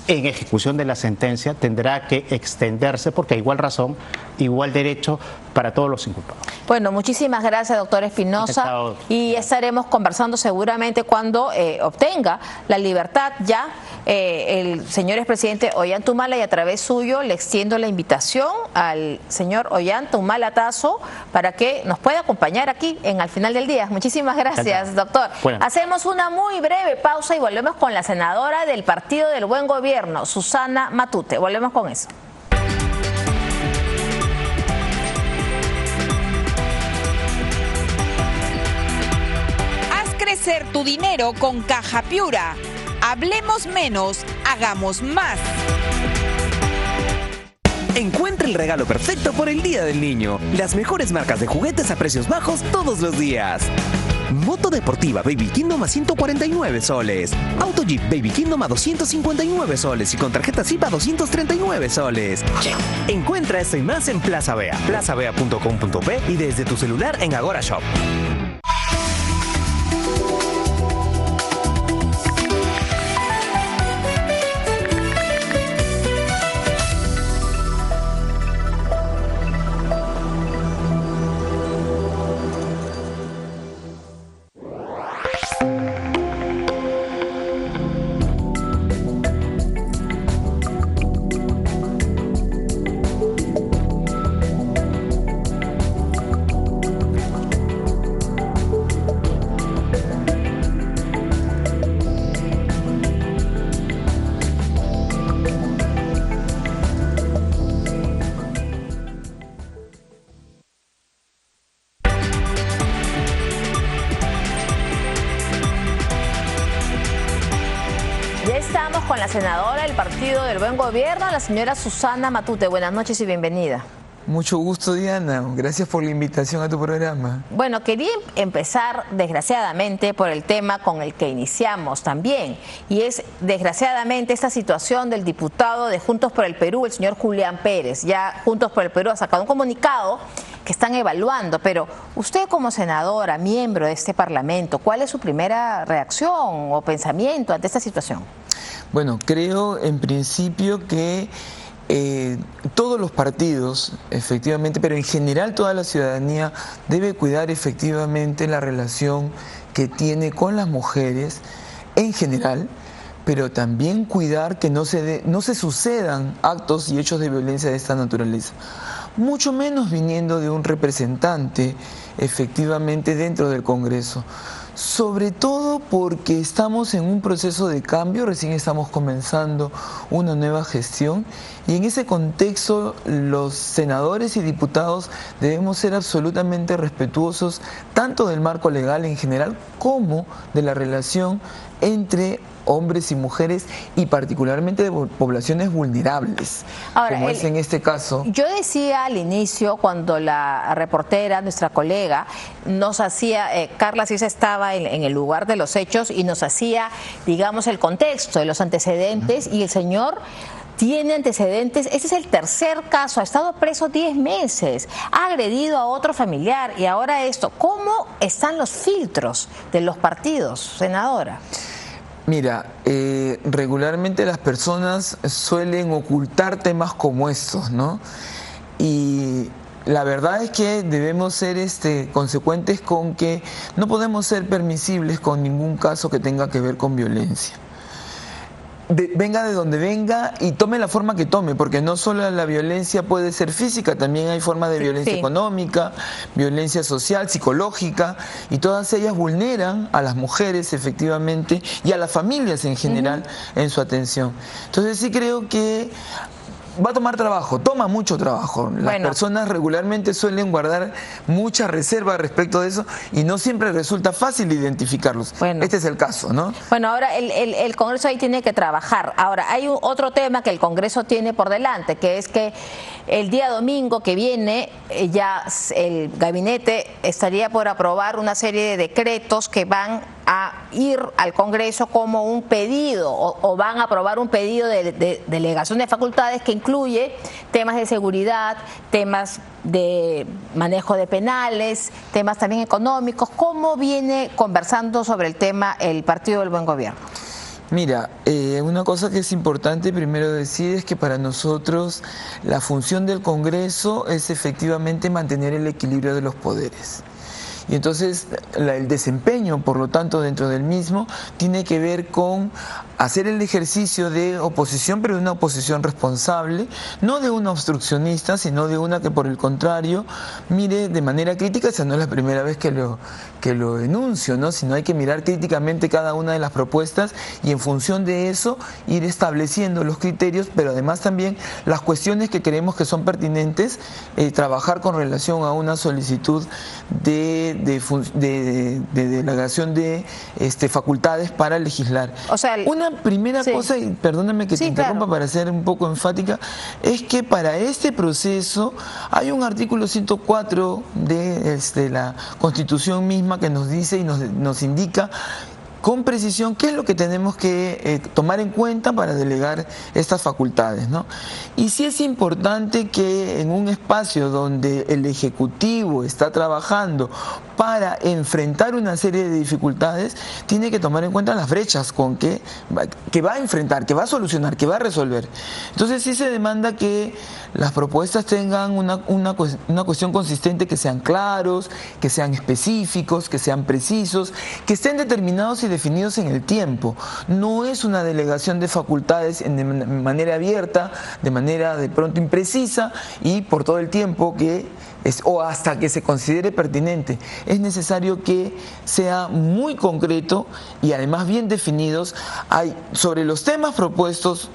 en ejecución de la sentencia tendrá que extenderse, porque a igual razón, igual derecho para todos los inculpados. Bueno, muchísimas gracias, doctor Espinosa, y estaremos conversando seguramente cuando obtenga la libertad ya el señor expresidente Ollantumala, y a través suyo le extiendo la invitación al señor Ollantumala Tasso para que nos pueda acompañar aquí en Al Final del Día. Muchísimas gracias, doctor. Bueno. Hacemos una muy breve pausa y volvemos con la senadora del Partido del Buen Gobierno, Susana Matute. Volvemos con eso. Haz crecer tu dinero con Caja Piura. Hablemos menos, hagamos más. Encuentra el regalo perfecto por el Día del Niño. Las mejores marcas de juguetes a precios bajos todos los días. Moto deportiva Baby Kingdom a 149 soles. Auto Jeep Baby Kingdom a 259 soles y con tarjeta SIP a 239 soles. Encuentra esto y más en Plaza Vea, plazavea.com.p y desde tu celular en Agora Shop. Con la senadora del Partido del Buen Gobierno, la señora Susana Matute. Buenas noches y bienvenida. Mucho gusto, Diana. Gracias por la invitación a tu programa. Bueno, quería empezar, desgraciadamente, por el tema con el que iniciamos también, y es, desgraciadamente, esta situación del diputado de Juntos por el Perú, el señor Julián Pérez. Ya Juntos por el Perú ha sacado un comunicado que están evaluando, pero usted como senadora, miembro de este Parlamento, ¿cuál es su primera reacción o pensamiento ante esta situación? Bueno, creo en principio que todos los partidos, efectivamente, pero en general toda la ciudadanía debe cuidar efectivamente la relación que tiene con las mujeres en general, pero también cuidar que no se sucedan actos y hechos de violencia de esta naturaleza. Mucho menos viniendo de un representante efectivamente dentro del Congreso. Sobre todo porque estamos en un proceso de cambio, recién estamos comenzando una nueva gestión y en ese contexto los senadores y diputados debemos ser absolutamente respetuosos tanto del marco legal en general como de la relación entre hombres y mujeres y particularmente de poblaciones vulnerables, ahora, como es en este caso. Yo decía al inicio, cuando la reportera, nuestra colega, nos hacía, Carla Cisa estaba en el lugar de los hechos y nos hacía, digamos, el contexto de los antecedentes y el señor tiene antecedentes, este es el tercer caso, ha estado preso 10 meses, ha agredido a otro familiar y ahora esto. ¿Cómo están los filtros de los partidos, senadora? Mira, regularmente las personas suelen ocultar temas como estos, ¿no? Y la verdad es que debemos ser consecuentes con que no podemos ser permisibles con ningún caso que tenga que ver con violencia. Venga de donde venga y tome la forma que tome, porque no solo la violencia puede ser física, también hay formas de violencia económica, violencia social, psicológica, y todas ellas vulneran a las mujeres efectivamente y a las familias en general en su atención. Entonces sí creo que va a tomar trabajo, toma mucho trabajo. Las personas regularmente suelen guardar mucha reserva respecto de eso y no siempre resulta fácil identificarlos. Este es el caso, ¿no? Bueno, ahora el Congreso ahí tiene que trabajar. Ahora, hay otro tema que el Congreso tiene por delante, que es que el día domingo que viene ya el gabinete estaría por aprobar una serie de decretos que van a ir al Congreso como un pedido o van a aprobar un pedido de delegación de facultades que incluye temas de seguridad, temas de manejo de penales, temas también económicos. ¿Cómo viene conversando sobre el tema el Partido del Buen Gobierno? Mira, una cosa que es importante primero decir es que para nosotros la función del Congreso es efectivamente mantener el equilibrio de los poderes. Y entonces el desempeño, por lo tanto, dentro del mismo, tiene que ver con hacer el ejercicio de oposición, pero de una oposición responsable, no de una obstruccionista, sino de una que, por el contrario, mire de manera crítica. Esa no es la primera vez que lo enuncio, ¿no? Sino hay que mirar críticamente cada una de las propuestas y en función de eso ir estableciendo los criterios, pero además también las cuestiones que creemos que son pertinentes, trabajar con relación a una solicitud de delegación de facultades para legislar. O sea, una primera cosa, y perdóname que te interrumpa para ser un poco enfática, es que para este proceso hay un artículo 104 de la Constitución misma que nos dice y nos indica con precisión qué es lo que tenemos que tomar en cuenta para delegar estas facultades, ¿no? Y sí es importante que en un espacio donde el Ejecutivo está trabajando para enfrentar una serie de dificultades, tiene que tomar en cuenta las brechas con que va a enfrentar, que va a solucionar, que va a resolver. Entonces sí se demanda que las propuestas tengan una cuestión consistente, que sean claros, que sean específicos, que sean precisos, que estén determinados y definidos en el tiempo. No es una delegación de facultades de manera abierta, de manera de pronto imprecisa y por todo el tiempo o hasta que se considere pertinente. Es necesario que sea muy concreto y además bien definidos. Sobre los temas propuestos,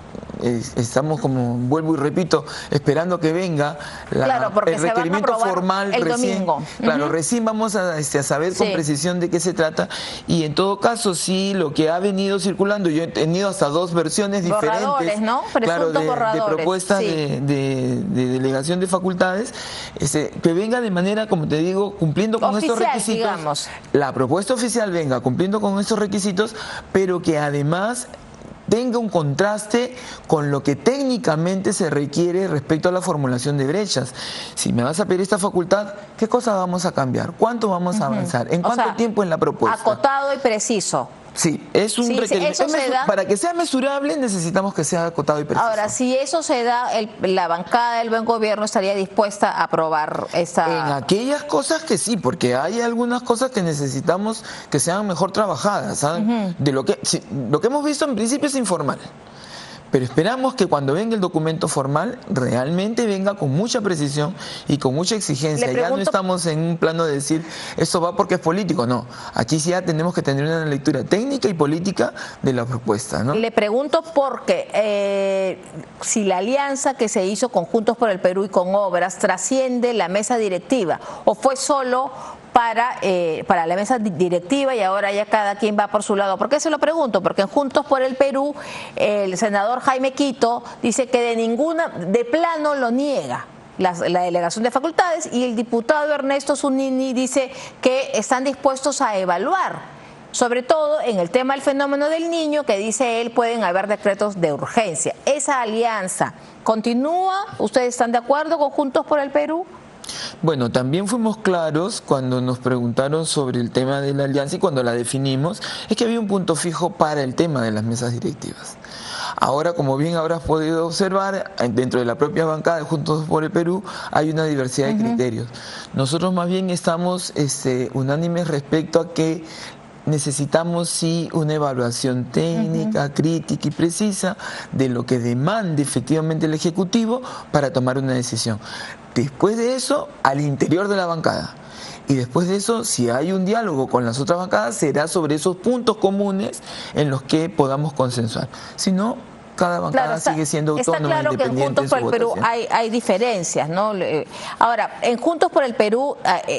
estamos, como vuelvo y repito, esperando que venga el requerimiento formal recién. Claro, recién vamos a saber con precisión de qué se trata, y en todo caso sí, lo que ha venido circulando, yo he tenido hasta 2 versiones diferentes, ¿no? de propuestas de delegación de facultades, que venga de manera, como te digo, cumpliendo con estos requisitos, digamos. La propuesta oficial venga cumpliendo con estos requisitos, pero que además tenga un contraste con lo que técnicamente se requiere respecto a la formulación de brechas. Si me vas a pedir esta facultad, ¿qué cosa vamos a cambiar? ¿Cuánto vamos a avanzar? ¿En cuánto tiempo en la propuesta? Acotado y preciso. Sí, es un requerimiento. Para que sea mesurable necesitamos que sea acotado y preciso. Ahora, si eso se da, la bancada del Buen Gobierno estaría dispuesta a aprobar esta... En aquellas cosas que sí, porque hay algunas cosas que necesitamos que sean mejor trabajadas, ¿saben? De lo que hemos visto en principio es informal. Pero esperamos que cuando venga el documento formal realmente venga con mucha precisión y con mucha exigencia. Ya no estamos en un plano de decir esto va porque es político, no. Aquí sí ya tenemos que tener una lectura técnica y política de la propuesta, ¿no? Le pregunto porque si la alianza que se hizo con Juntos por el Perú y con Obras trasciende la mesa directiva o fue solo para la mesa directiva y ahora ya cada quien va por su lado. ¿Por qué se lo pregunto? Porque en Juntos por el Perú el senador Jaime Quito dice que de plano lo niega la delegación de facultades, y el diputado Ernesto Zunini dice que están dispuestos a evaluar, sobre todo en el tema del fenómeno del niño, que dice él pueden haber decretos de urgencia. ¿Esa alianza continúa? ¿Ustedes están de acuerdo con Juntos por el Perú? Bueno, también fuimos claros cuando nos preguntaron sobre el tema de la alianza y cuando la definimos, es que había un punto fijo para el tema de las mesas directivas. Ahora, como bien habrás podido observar, dentro de la propia bancada de Juntos por el Perú hay una diversidad de criterios. Nosotros más bien estamos unánimes respecto a que necesitamos sí una evaluación técnica, crítica y precisa de lo que demande efectivamente el Ejecutivo para tomar una decisión. Después de eso, al interior de la bancada. Y después de eso, si hay un diálogo con las otras bancadas, será sobre esos puntos comunes en los que podamos consensuar. Si no, cada bancada sigue siendo autónoma, está claro que en Juntos por el Perú hay diferencias, ¿no? Ahora, en Juntos por el Perú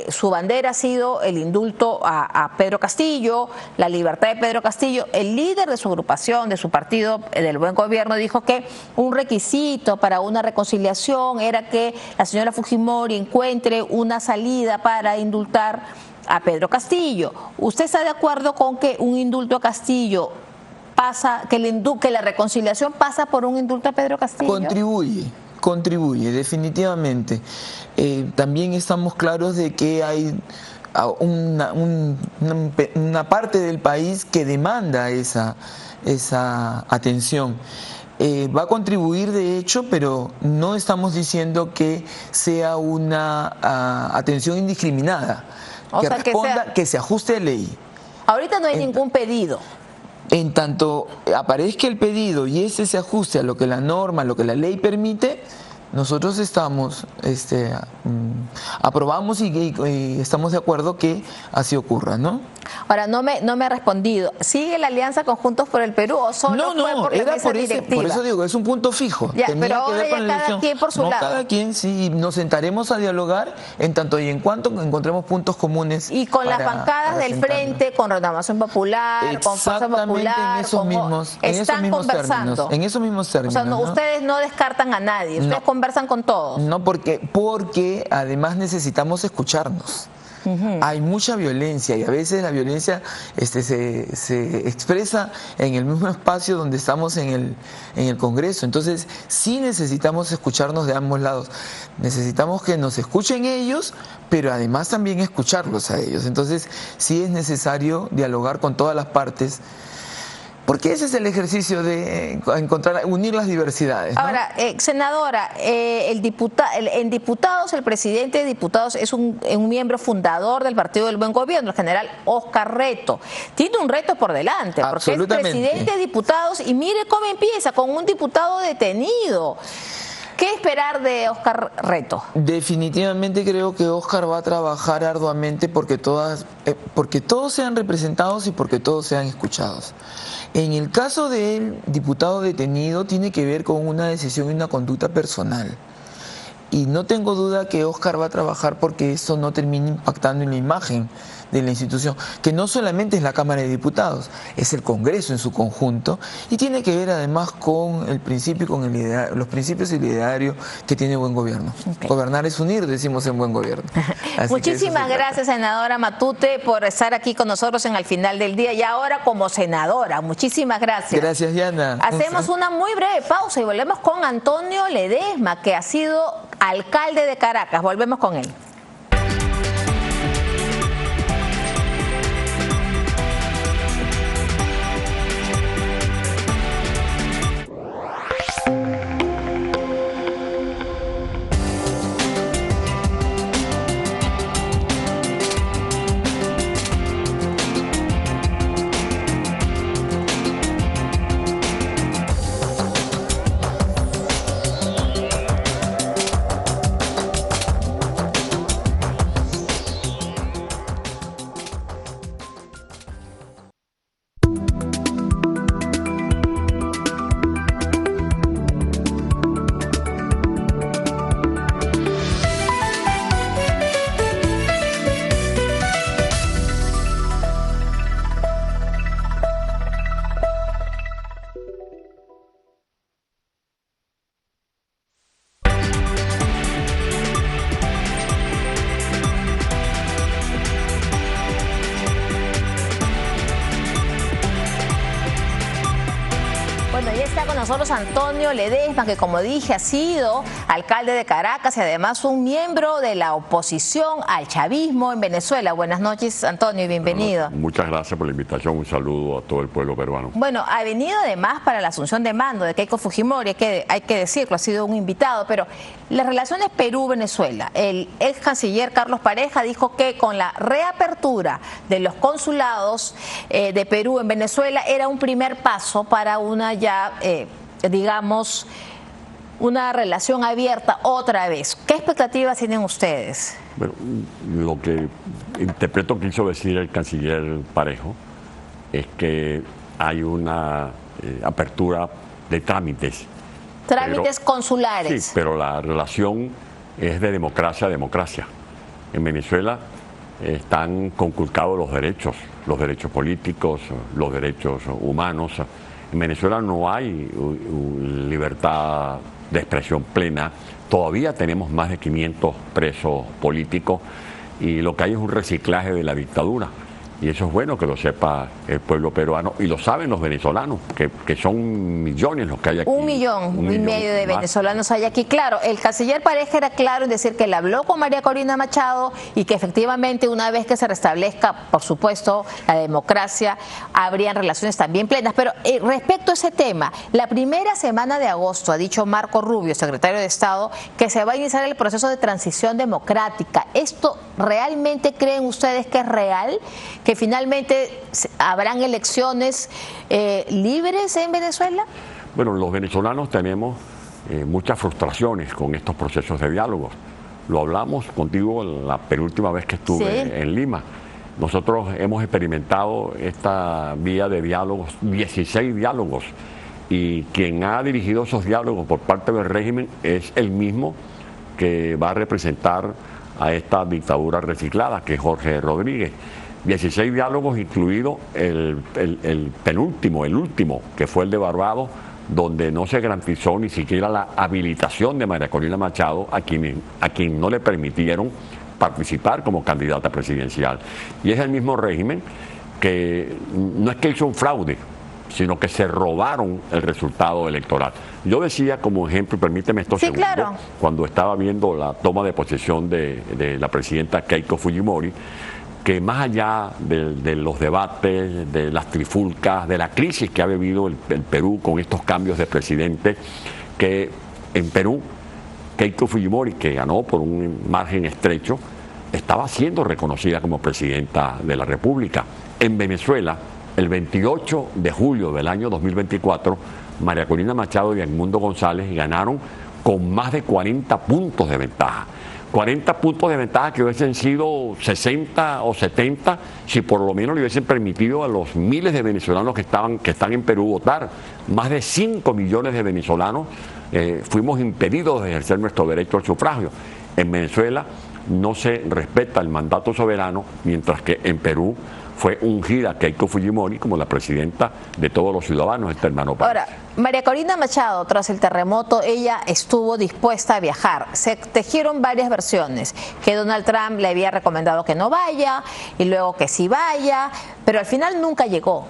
su bandera ha sido el indulto a Pedro Castillo, la libertad de Pedro Castillo. El líder de su agrupación, de su partido, del Buen Gobierno, dijo que un requisito para una reconciliación era que la señora Fujimori encuentre una salida para indultar a Pedro Castillo. ¿Usted está de acuerdo con que un indulto a Castillo que la reconciliación pasa por un indulto a Pedro Castillo? Contribuye, definitivamente. También estamos claros de que hay una parte del país que demanda esa atención. Va a contribuir de hecho, pero no estamos diciendo que sea una atención indiscriminada, que se ajuste a ley. Ahorita no hay ningún pedido. En tanto aparezca el pedido y ese se ajuste a lo que la norma, a lo que la ley permite, nosotros aprobamos y estamos de acuerdo que así ocurra, ¿no? Ahora, no me ha respondido. ¿Sigue la alianza con Juntos por el Perú o solo fue por la mesa directiva? Por eso digo, es un punto fijo. Ya, pero ahora ya cada quien por su lado. Cada quien sí, nos sentaremos a dialogar en tanto y en cuanto encontremos puntos comunes. Y con las bancadas del frente, con Renovación Popular, con Fuerza Popular, están conversando. En esos mismos términos. O sea, ustedes no descartan a nadie, ustedes conversan con todos. No, porque además necesitamos escucharnos. Hay mucha violencia y a veces la violencia se expresa en el mismo espacio donde estamos en el Congreso. Entonces sí necesitamos escucharnos de ambos lados. Necesitamos que nos escuchen ellos, pero además también escucharlos a ellos. Entonces sí es necesario dialogar con todas las partes, porque ese es el ejercicio de unir las diversidades, ¿no? Ahora, senadora, en diputados, el presidente de diputados es un miembro fundador del Partido del Buen Gobierno, el general Óscar Reto. Tiene un reto por delante, porque es presidente de diputados y mire cómo empieza, con un diputado detenido. ¿Qué esperar de Óscar Reto? Definitivamente creo que Óscar va a trabajar arduamente porque todos sean representados y porque todos sean escuchados. En el caso del diputado detenido tiene que ver con una decisión y una conducta personal. Y no tengo duda que Óscar va a trabajar porque eso no termine impactando en la imagen de la institución, que no solamente es la Cámara de Diputados, es el Congreso en su conjunto, y tiene que ver además con el principio y con los principios y el ideario que tiene Buen Gobierno. Okay. Gobernar es unir, decimos en Buen Gobierno. Muchísimas gracias, senadora Matute, por estar aquí con nosotros en Al Final del Día y ahora como senadora. Muchísimas gracias. Gracias, Diana. Hacemos una muy breve pausa y volvemos con Antonio Ledesma, que ha sido alcalde de Caracas. Volvemos con él. Bueno, ya está con nosotros Antonio Ledesma, que como dije ha sido alcalde de Caracas y además un miembro de la oposición al chavismo en Venezuela. Buenas noches, Antonio, y bienvenido. Muchas gracias por la invitación, un saludo a todo el pueblo peruano. Bueno, ha venido además para la asunción de mando de Keiko Fujimori, hay que decirlo, ha sido un invitado, pero las relaciones Perú-Venezuela, el ex canciller Carlos Pareja dijo que con la reapertura de los consulados de Perú en Venezuela era un primer paso para una digamos, una relación abierta otra vez. ¿Qué expectativas tienen ustedes? Bueno, lo que interpreto que quiso decir el canciller Parejo es que hay una apertura de trámites. Trámites consulares. Sí, pero la relación es de democracia a democracia. En Venezuela están conculcados los derechos políticos, los derechos humanos. En Venezuela no hay libertad de expresión plena. Todavía tenemos más de 500 presos políticos y lo que hay es un reciclaje de la dictadura. Y eso es bueno que lo sepa el pueblo peruano y lo saben los venezolanos, que son millones los que hay aquí. 1,5 millones de venezolanos hay aquí. Claro, el canciller Pareja era claro en decir que él habló con María Corina Machado y que efectivamente una vez que se restablezca, por supuesto, la democracia, habrían relaciones también plenas. Pero respecto a ese tema, la primera semana de agosto, ha dicho Marco Rubio, secretario de Estado, que se va a iniciar el proceso de transición democrática. ¿Esto realmente creen ustedes que es real? ¿Que finalmente habrán elecciones libres en Venezuela? Bueno, los venezolanos tenemos muchas frustraciones con estos procesos de diálogo. Lo hablamos contigo la penúltima vez que estuve en Lima. Nosotros hemos experimentado esta vía de diálogos, 16 diálogos, y quien ha dirigido esos diálogos por parte del régimen es el mismo que va a representar a esta dictadura reciclada, que es Jorge Rodríguez. 16 diálogos, incluido el último, que fue el de Barbados, donde no se garantizó ni siquiera la habilitación de María Corina Machado, a quien no le permitieron participar como candidata presidencial. Y es el mismo régimen que no es que hizo un fraude, sino que se robaron el resultado electoral. Yo decía como ejemplo, permíteme estos segundos, claro, cuando estaba viendo la toma de posesión de la presidenta Keiko Fujimori, que más allá de los debates, de las trifulcas, de la crisis que ha vivido el Perú con estos cambios de presidente, que en Perú Keiko Fujimori, que ganó por un margen estrecho, estaba siendo reconocida como presidenta de la República. En Venezuela, el 28 de julio del año 2024, María Corina Machado y Edmundo González ganaron con más de 40 puntos de ventaja. 40 puntos de ventaja que hubiesen sido 60 o 70 si por lo menos le hubiesen permitido a los miles de venezolanos que están en Perú votar. Más de 5 millones de venezolanos fuimos impedidos de ejercer nuestro derecho al sufragio. En Venezuela no se respeta el mandato soberano, mientras que en Perú fue ungida Keiko Fujimori como la presidenta de todos los ciudadanos de este hermano país. Ahora, María Corina Machado, tras el terremoto, ella estuvo dispuesta a viajar. Se tejieron varias versiones, que Donald Trump le había recomendado que no vaya, y luego que sí vaya, pero al final nunca llegó.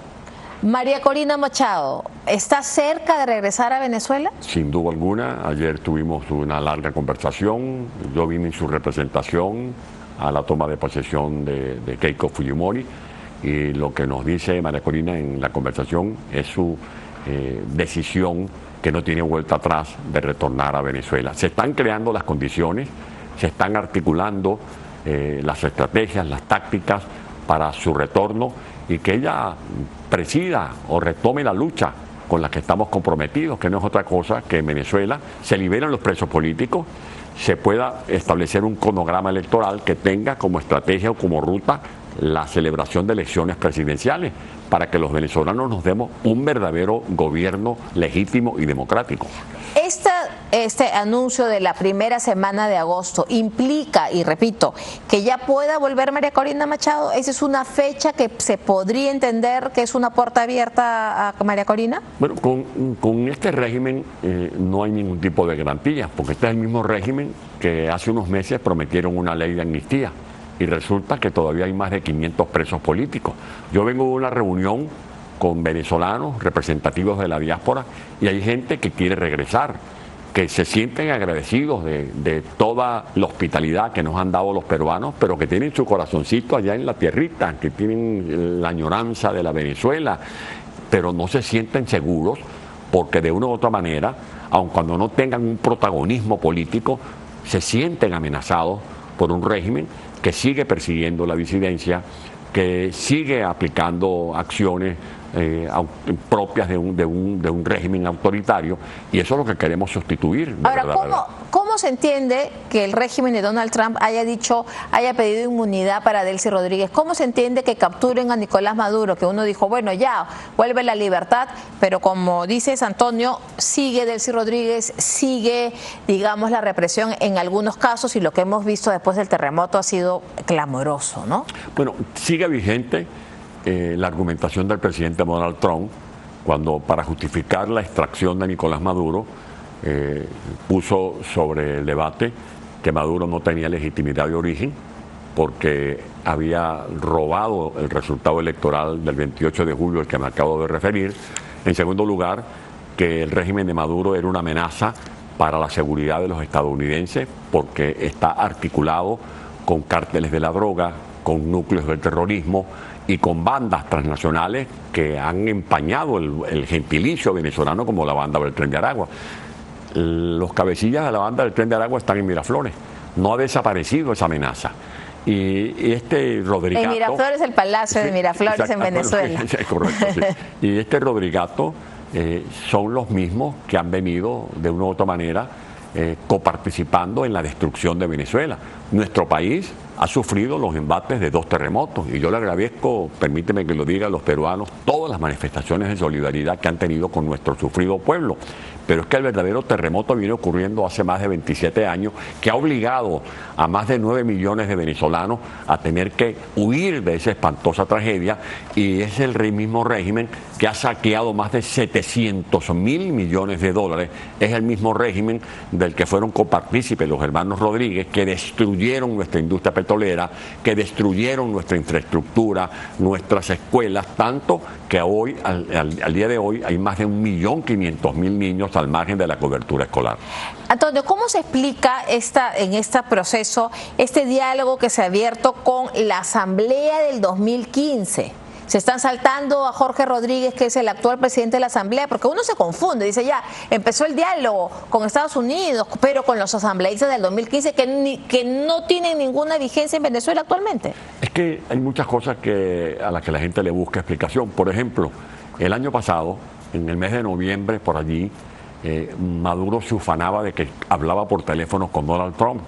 María Corina Machado, ¿está cerca de regresar a Venezuela? Sin duda alguna. Ayer tuvimos una larga conversación, yo vine en su representación a la toma de posesión de Keiko Fujimori, y lo que nos dice María Corina en la conversación es su decisión, que no tiene vuelta atrás, de retornar a Venezuela. Se están creando las condiciones, se están articulando las estrategias, las tácticas para su retorno, y que ella presida o retome la lucha con la que estamos comprometidos, que no es otra cosa que en Venezuela se liberen los presos políticos, se pueda establecer un cronograma electoral que tenga como estrategia o como ruta la celebración de elecciones presidenciales, para que los venezolanos nos demos un verdadero gobierno legítimo y democrático. Este anuncio de la primera semana de agosto implica, y repito, que ya pueda volver María Corina Machado. ¿Esa es una fecha que se podría entender que es una puerta abierta a María Corina? Bueno, con este régimen no hay ningún tipo de garantías, porque este es el mismo régimen que hace unos meses prometieron una ley de amnistía, y resulta que todavía hay más de 500 presos políticos. Yo vengo de una reunión con venezolanos representativos de la diáspora y hay gente que quiere regresar, que se sienten agradecidos de toda la hospitalidad que nos han dado los peruanos, pero que tienen su corazoncito allá en la tierrita, que tienen la añoranza de la Venezuela, pero no se sienten seguros porque de una u otra manera, aun cuando no tengan un protagonismo político, se sienten amenazados por un régimen que sigue persiguiendo la disidencia, que sigue aplicando acciones propias de un régimen autoritario, y eso es lo que queremos sustituir. Ahora, ¿cómo se entiende que el régimen de Donald Trump haya pedido inmunidad para Delcy Rodríguez? ¿Cómo se entiende que capturen a Nicolás Maduro? Que uno dijo, bueno, ya, vuelve la libertad, pero como dices, Antonio, sigue Delcy Rodríguez, sigue, digamos, la represión en algunos casos, y lo que hemos visto después del terremoto ha sido clamoroso, ¿no? Bueno, sigue vigente la argumentación del presidente Donald Trump, cuando para justificar la extracción de Nicolás Maduro puso sobre el debate que Maduro no tenía legitimidad de origen porque había robado el resultado electoral del 28 de julio, el que me acabo de referir. En segundo lugar, que el régimen de Maduro era una amenaza para la seguridad de los estadounidenses porque está articulado con cárteles de la droga, con núcleos del terrorismo y con bandas transnacionales que han empañado el gentilicio venezolano, como la banda del Tren de Aragua. Los cabecillas de la banda del Tren de Aragua están en Miraflores. No ha desaparecido esa amenaza. Y este Rodrigato... En Miraflores, el Palacio de Miraflores, en Venezuela. Bueno, sí, correcto, sí. Y este Rodrigato son los mismos que han venido de una u otra manera coparticipando en la destrucción de Venezuela. Nuestro país ha sufrido los embates de 2 terremotos y yo le agradezco, permíteme que lo diga a los peruanos, todas las manifestaciones de solidaridad que han tenido con nuestro sufrido pueblo. Pero es que el verdadero terremoto viene ocurriendo hace más de 27 años, que ha obligado a más de 9 millones de venezolanos a tener que huir de esa espantosa tragedia, y es el mismo régimen que ha saqueado más de 700.000 millones de dólares. Es el mismo régimen del que fueron copartícipes los hermanos Rodríguez, que destruyeron nuestra industria petrolera, que destruyeron nuestra infraestructura, nuestras escuelas, tanto que hoy, al día de hoy, hay más de 1.500.000 niños al margen de la cobertura escolar. Antonio, ¿cómo se explica en este proceso, este diálogo que se ha abierto con la Asamblea del 2015? Se están saltando a Jorge Rodríguez, que es el actual presidente de la Asamblea, porque uno se confunde, dice ya, empezó el diálogo con Estados Unidos, pero con los asambleístas del 2015 que no tienen ninguna vigencia en Venezuela actualmente. Es que hay muchas cosas a las que la gente le busca explicación. Por ejemplo, el año pasado, en el mes de noviembre, por allí, Maduro se ufanaba de que hablaba por teléfono con Donald Trump,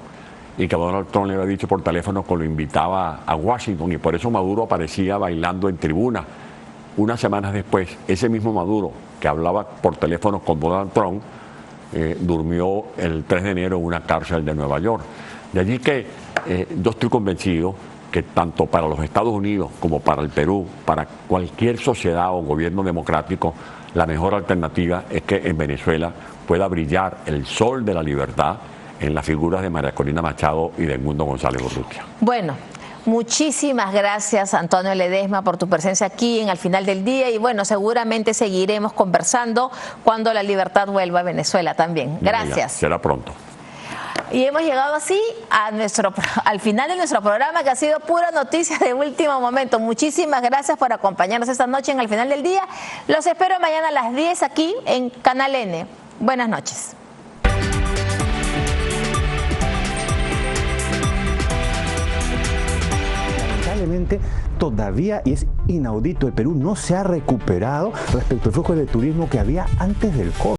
y que Donald Trump le había dicho por teléfono que lo invitaba a Washington, y por eso Maduro aparecía bailando en tribuna. Unas semanas después, ese mismo Maduro que hablaba por teléfono con Donald Trump durmió el 3 de enero en una cárcel de Nueva York. De allí que yo estoy convencido que tanto para los Estados Unidos como para el Perú, para cualquier sociedad o gobierno democrático, la mejor alternativa es que en Venezuela pueda brillar el sol de la libertad en las figuras de María Corina Machado y de Edmundo González Urrutia. Bueno, muchísimas gracias, Antonio Ledesma, por tu presencia aquí en Al Final del Día, y bueno, seguramente seguiremos conversando cuando la libertad vuelva a Venezuela también. Gracias. Será pronto. Y hemos llegado así al final de nuestro programa, que ha sido pura noticia de último momento. Muchísimas gracias por acompañarnos esta noche en Al Final del Día. Los espero mañana a las 10 aquí en Canal N. Buenas noches. Lamentablemente todavía, y es inaudito, el Perú no se ha recuperado respecto al flujo de turismo que había antes del COVID.